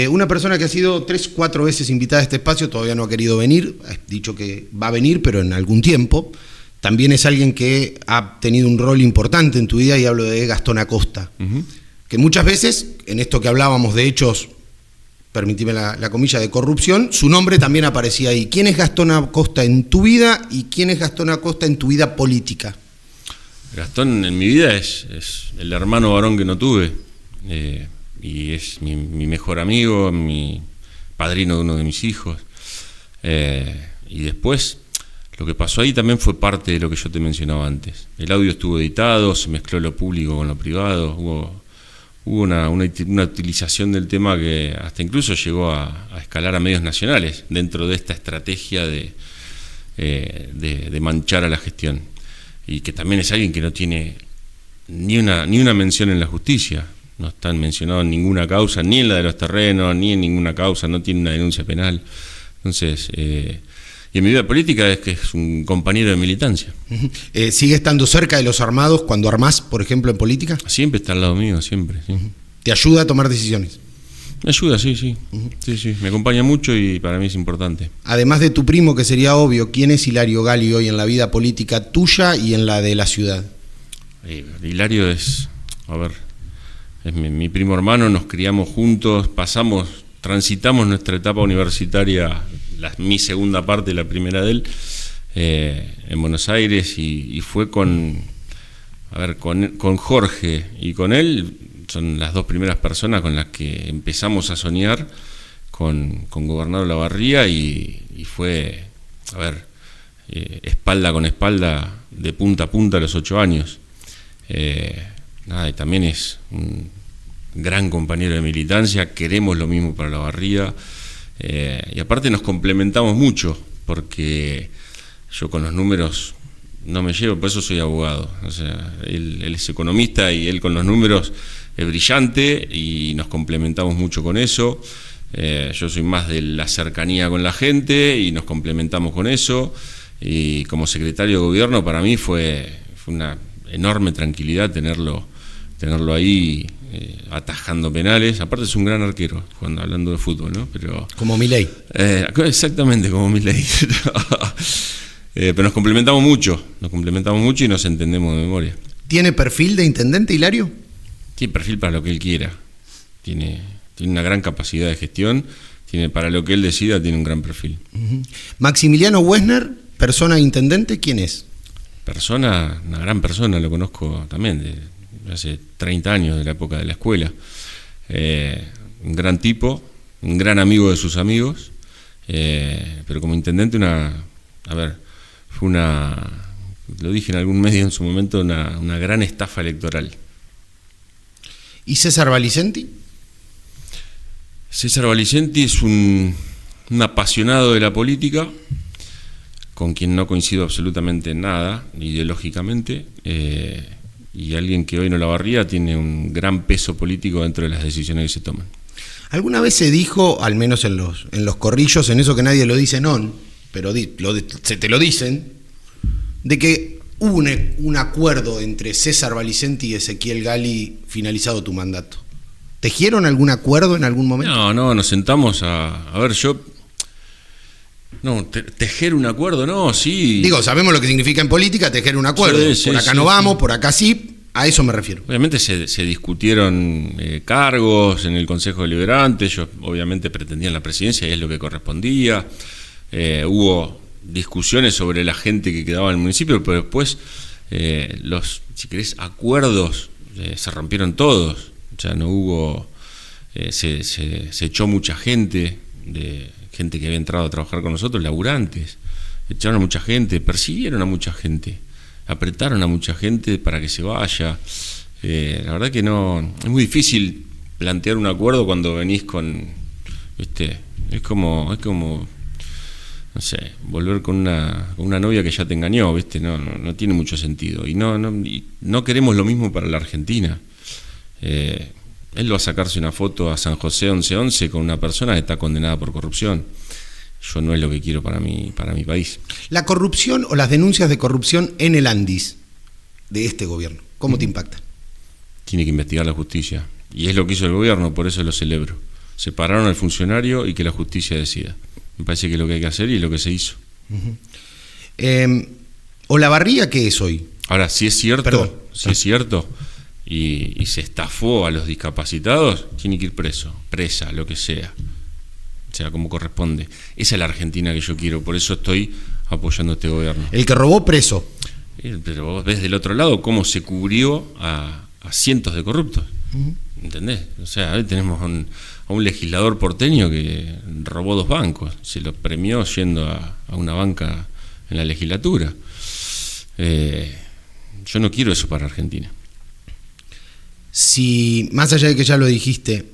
Una persona que ha sido 3-4 veces invitada a este espacio, todavía no ha querido venir, ha dicho que va a venir, pero en algún tiempo. También es alguien que ha tenido un rol importante en tu vida, y hablo de Gastón Acosta, que muchas veces, en esto que hablábamos de hechos, permitime la comilla, de corrupción, su nombre también aparecía ahí. ¿Quién es Gastón Acosta en tu vida y quién es Gastón Acosta en tu vida política? Gastón en mi vida es el hermano varón que no tuve, y es mi mejor amigo, mi padrino de uno de mis hijos, y después lo que pasó ahí también fue parte de lo que yo te mencionaba antes. El audio estuvo editado, se mezcló lo público con lo privado, hubo una utilización del tema que hasta incluso llegó a escalar a medios nacionales dentro de esta estrategia de manchar a la gestión, y que también es alguien que no tiene ni una mención en la justicia, no están mencionados en ninguna causa, ni en la de los terrenos, ni en ninguna causa, no tiene una denuncia penal. Entonces, y en mi vida política es que es un compañero de militancia. ¿Sigue estando cerca de los armados cuando armás, por ejemplo, en política? Siempre está al lado mío, siempre. Sí. ¿Te ayuda a tomar decisiones? Me ayuda, sí. Sí, me acompaña mucho y para mí es importante. Además de tu primo, que sería obvio, ¿quién es Hilario Gali hoy en la vida política tuya y en la de la ciudad? Hilario es mi primo hermano, nos criamos juntos, transitamos nuestra etapa universitaria, mi segunda parte, la primera de él, en Buenos Aires, y fue con Jorge y con él, son las dos primeras personas con las que empezamos a soñar con Gobernador Olavarría, y fue, espalda con espalda, de punta a punta a los 8 años. Y también es un gran compañero de militancia, queremos lo mismo para Olavarría, y aparte nos complementamos mucho, porque yo con los números no me llevo, por eso soy abogado. O sea, él es economista y él con los números es brillante, y nos complementamos mucho con eso. Yo soy más de la cercanía con la gente y nos complementamos con eso. Y como secretario de gobierno para mí fue una enorme tranquilidad tenerlo ahí atajando penales. Aparte es un gran arquero, hablando de fútbol, ¿no? Pero, como Milei. Exactamente, como Milei. Pero nos complementamos mucho y nos entendemos de memoria. ¿Tiene perfil de intendente, Hilario? Tiene perfil para lo que él quiera. Tiene una gran capacidad de gestión. Para lo que él decida, tiene un gran perfil. Uh-huh. Maximiliano Wessner, persona intendente, ¿quién es? Una gran persona, lo conozco también de hace 30 años, de la época de la escuela. Un gran tipo, un gran amigo de sus amigos, pero como intendente fue lo dije en algún medio en su momento, una gran estafa electoral. ¿Y César Valicenti? César Valicenti es un apasionado de la política, con quien no coincido absolutamente en nada, ideológicamente, y alguien que hoy en Olavarría tiene un gran peso político dentro de las decisiones que se toman. ¿Alguna vez se dijo, al menos en los corrillos, en eso que nadie lo dice, pero se te lo dicen, de que hubo un acuerdo entre César Valicenti y Ezequiel Gali finalizado tu mandato? ¿Tejieron algún acuerdo en algún momento? No, nos sentamos a ver, tejer un acuerdo, no, sí. Digo, sabemos lo que significa en política tejer un acuerdo. Sí, por acá no vamos, por acá sí, a eso me refiero. Obviamente se discutieron cargos en el Consejo Deliberante, ellos obviamente pretendían la presidencia y es lo que correspondía. Hubo discusiones sobre la gente que quedaba en el municipio, pero después si querés, acuerdos se rompieron todos. O sea, no hubo, se echó mucha gente que había entrado a trabajar con nosotros, laburantes, echaron a mucha gente, persiguieron a mucha gente, apretaron a mucha gente para que se vaya. La verdad que no, es muy difícil plantear un acuerdo cuando venís con, es como no sé, volver con una novia que ya te engañó, no tiene mucho sentido. Y no queremos lo mismo para la Argentina. Él va a sacarse una foto a San José 1111 con una persona que está condenada por corrupción. Yo no es lo que quiero para mi país. La corrupción o las denuncias de corrupción en el Andis de este gobierno, ¿cómo te impactan? Tiene que investigar la justicia. Y es lo que hizo el gobierno, por eso lo celebro. Separaron al funcionario y que la justicia decida. Me parece que es lo que hay que hacer y es lo que se hizo. Uh-huh. ¿Olavarría qué es hoy? Ahora, si es cierto, y se estafó a los discapacitados, tiene que ir presa, lo que sea. O sea, como corresponde. Esa es la Argentina que yo quiero, por eso estoy apoyando a este gobierno. El que robó preso. Pero vos ves del otro lado cómo se cubrió a cientos de corruptos. Uh-huh. ¿Entendés? O sea, hoy tenemos a un legislador porteño que robó 2 bancos, se lo premió yendo a una banca en la legislatura. Yo no quiero eso para Argentina. Si, más allá de que ya lo dijiste,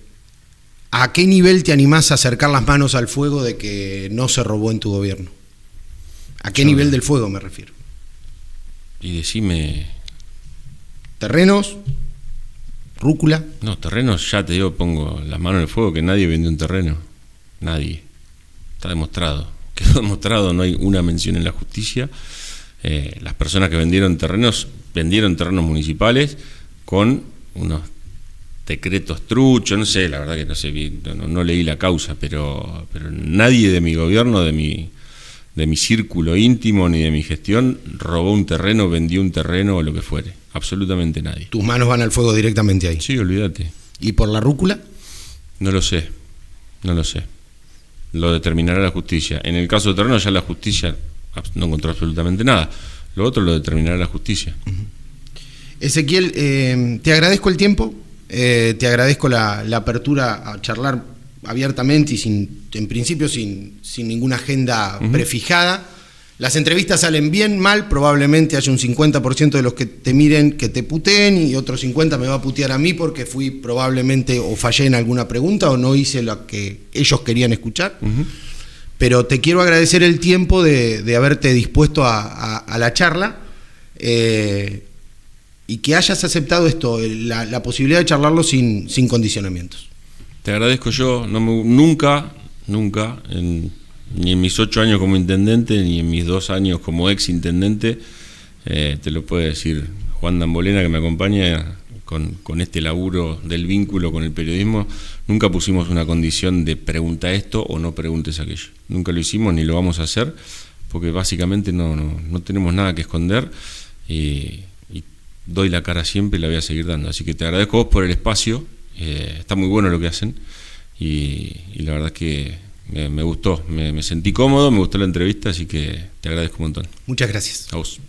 ¿a qué nivel te animás a acercar las manos al fuego de que no se robó en tu gobierno? ¿A qué nivel del fuego me refiero? Y decime... ¿Terrenos? ¿Rúcula? No, terrenos, ya te digo, pongo las manos en el fuego, que nadie vendió un terreno. Nadie. Está demostrado. Quedó demostrado, no hay una mención en la justicia. Las personas que vendieron terrenos municipales con unos decretos truchos, no sé, la verdad que no sé, no leí la causa, pero nadie de mi gobierno, de mi círculo íntimo ni de mi gestión robó un terreno, vendió un terreno o lo que fuere. Absolutamente nadie. ¿Tus manos van al fuego directamente ahí? Sí, olvídate. ¿Y por la rúcula? No lo sé. Lo determinará la justicia. En el caso de terreno ya la justicia no encontró absolutamente nada. Lo otro lo determinará la justicia. Uh-huh. Ezequiel, te agradezco el tiempo, te agradezco la apertura a charlar abiertamente y en principio sin ninguna agenda prefijada. Las entrevistas salen bien, mal, probablemente haya un 50% de los que te miren que te puteen y otro 50% me va a putear a mí porque fui probablemente o fallé en alguna pregunta o no hice lo que ellos querían escuchar. Uh-huh. Pero te quiero agradecer el tiempo de haberte dispuesto a la charla y que hayas aceptado esto, la posibilidad de charlarlo sin condicionamientos. Te agradezco yo, nunca, ni en mis 8 años como intendente, ni en mis 2 años como ex intendente, te lo puede decir Juan Dambolena, que me acompaña con este laburo del vínculo con el periodismo, nunca pusimos una condición de pregunta esto o no preguntes aquello. Nunca lo hicimos ni lo vamos a hacer, porque básicamente no tenemos nada que esconder y doy la cara siempre y la voy a seguir dando. Así que te agradezco a vos por el espacio, está muy bueno lo que hacen y la verdad es que me gustó, me sentí cómodo, me gustó la entrevista, así que te agradezco un montón. Muchas gracias. A vos.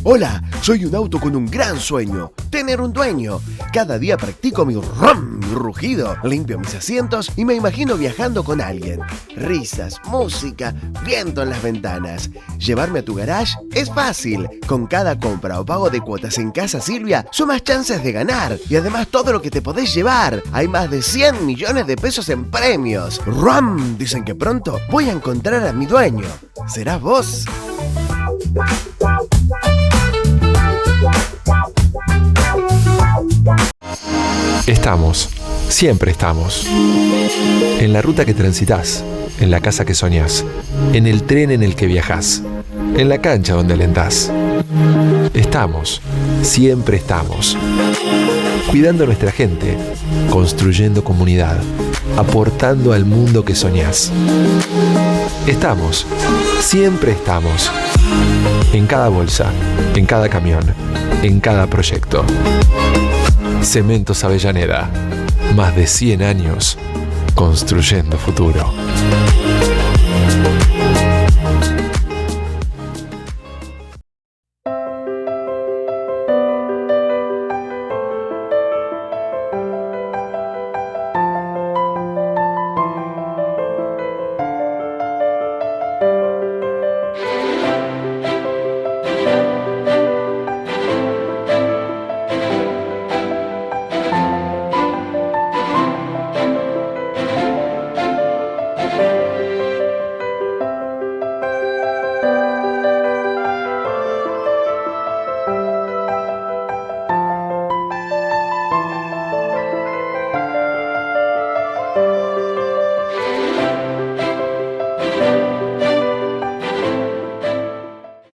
Hola, soy un auto con un gran sueño, tener un dueño. Cada día practico mi rum, mi rugido, limpio mis asientos y me imagino viajando con alguien. Risas, música, viento en las ventanas. Llevarme a tu garage es fácil. Con cada compra o pago de cuotas en Casa Silvia, sumas chances de ganar. Y además todo lo que te podés llevar. Hay más de 100 millones de pesos en premios. ¡Rum! Dicen que pronto voy a encontrar a mi dueño. ¿Serás vos? Estamos, siempre estamos. En la ruta que transitas, en la casa que soñás, en el tren en el que viajás, en la cancha donde alentás. Estamos, siempre estamos. Cuidando a nuestra gente, construyendo comunidad, aportando al mundo que soñás. Estamos, siempre estamos. En cada bolsa, en cada camión, en cada proyecto. Cementos Avellaneda, más de 100 años construyendo futuro.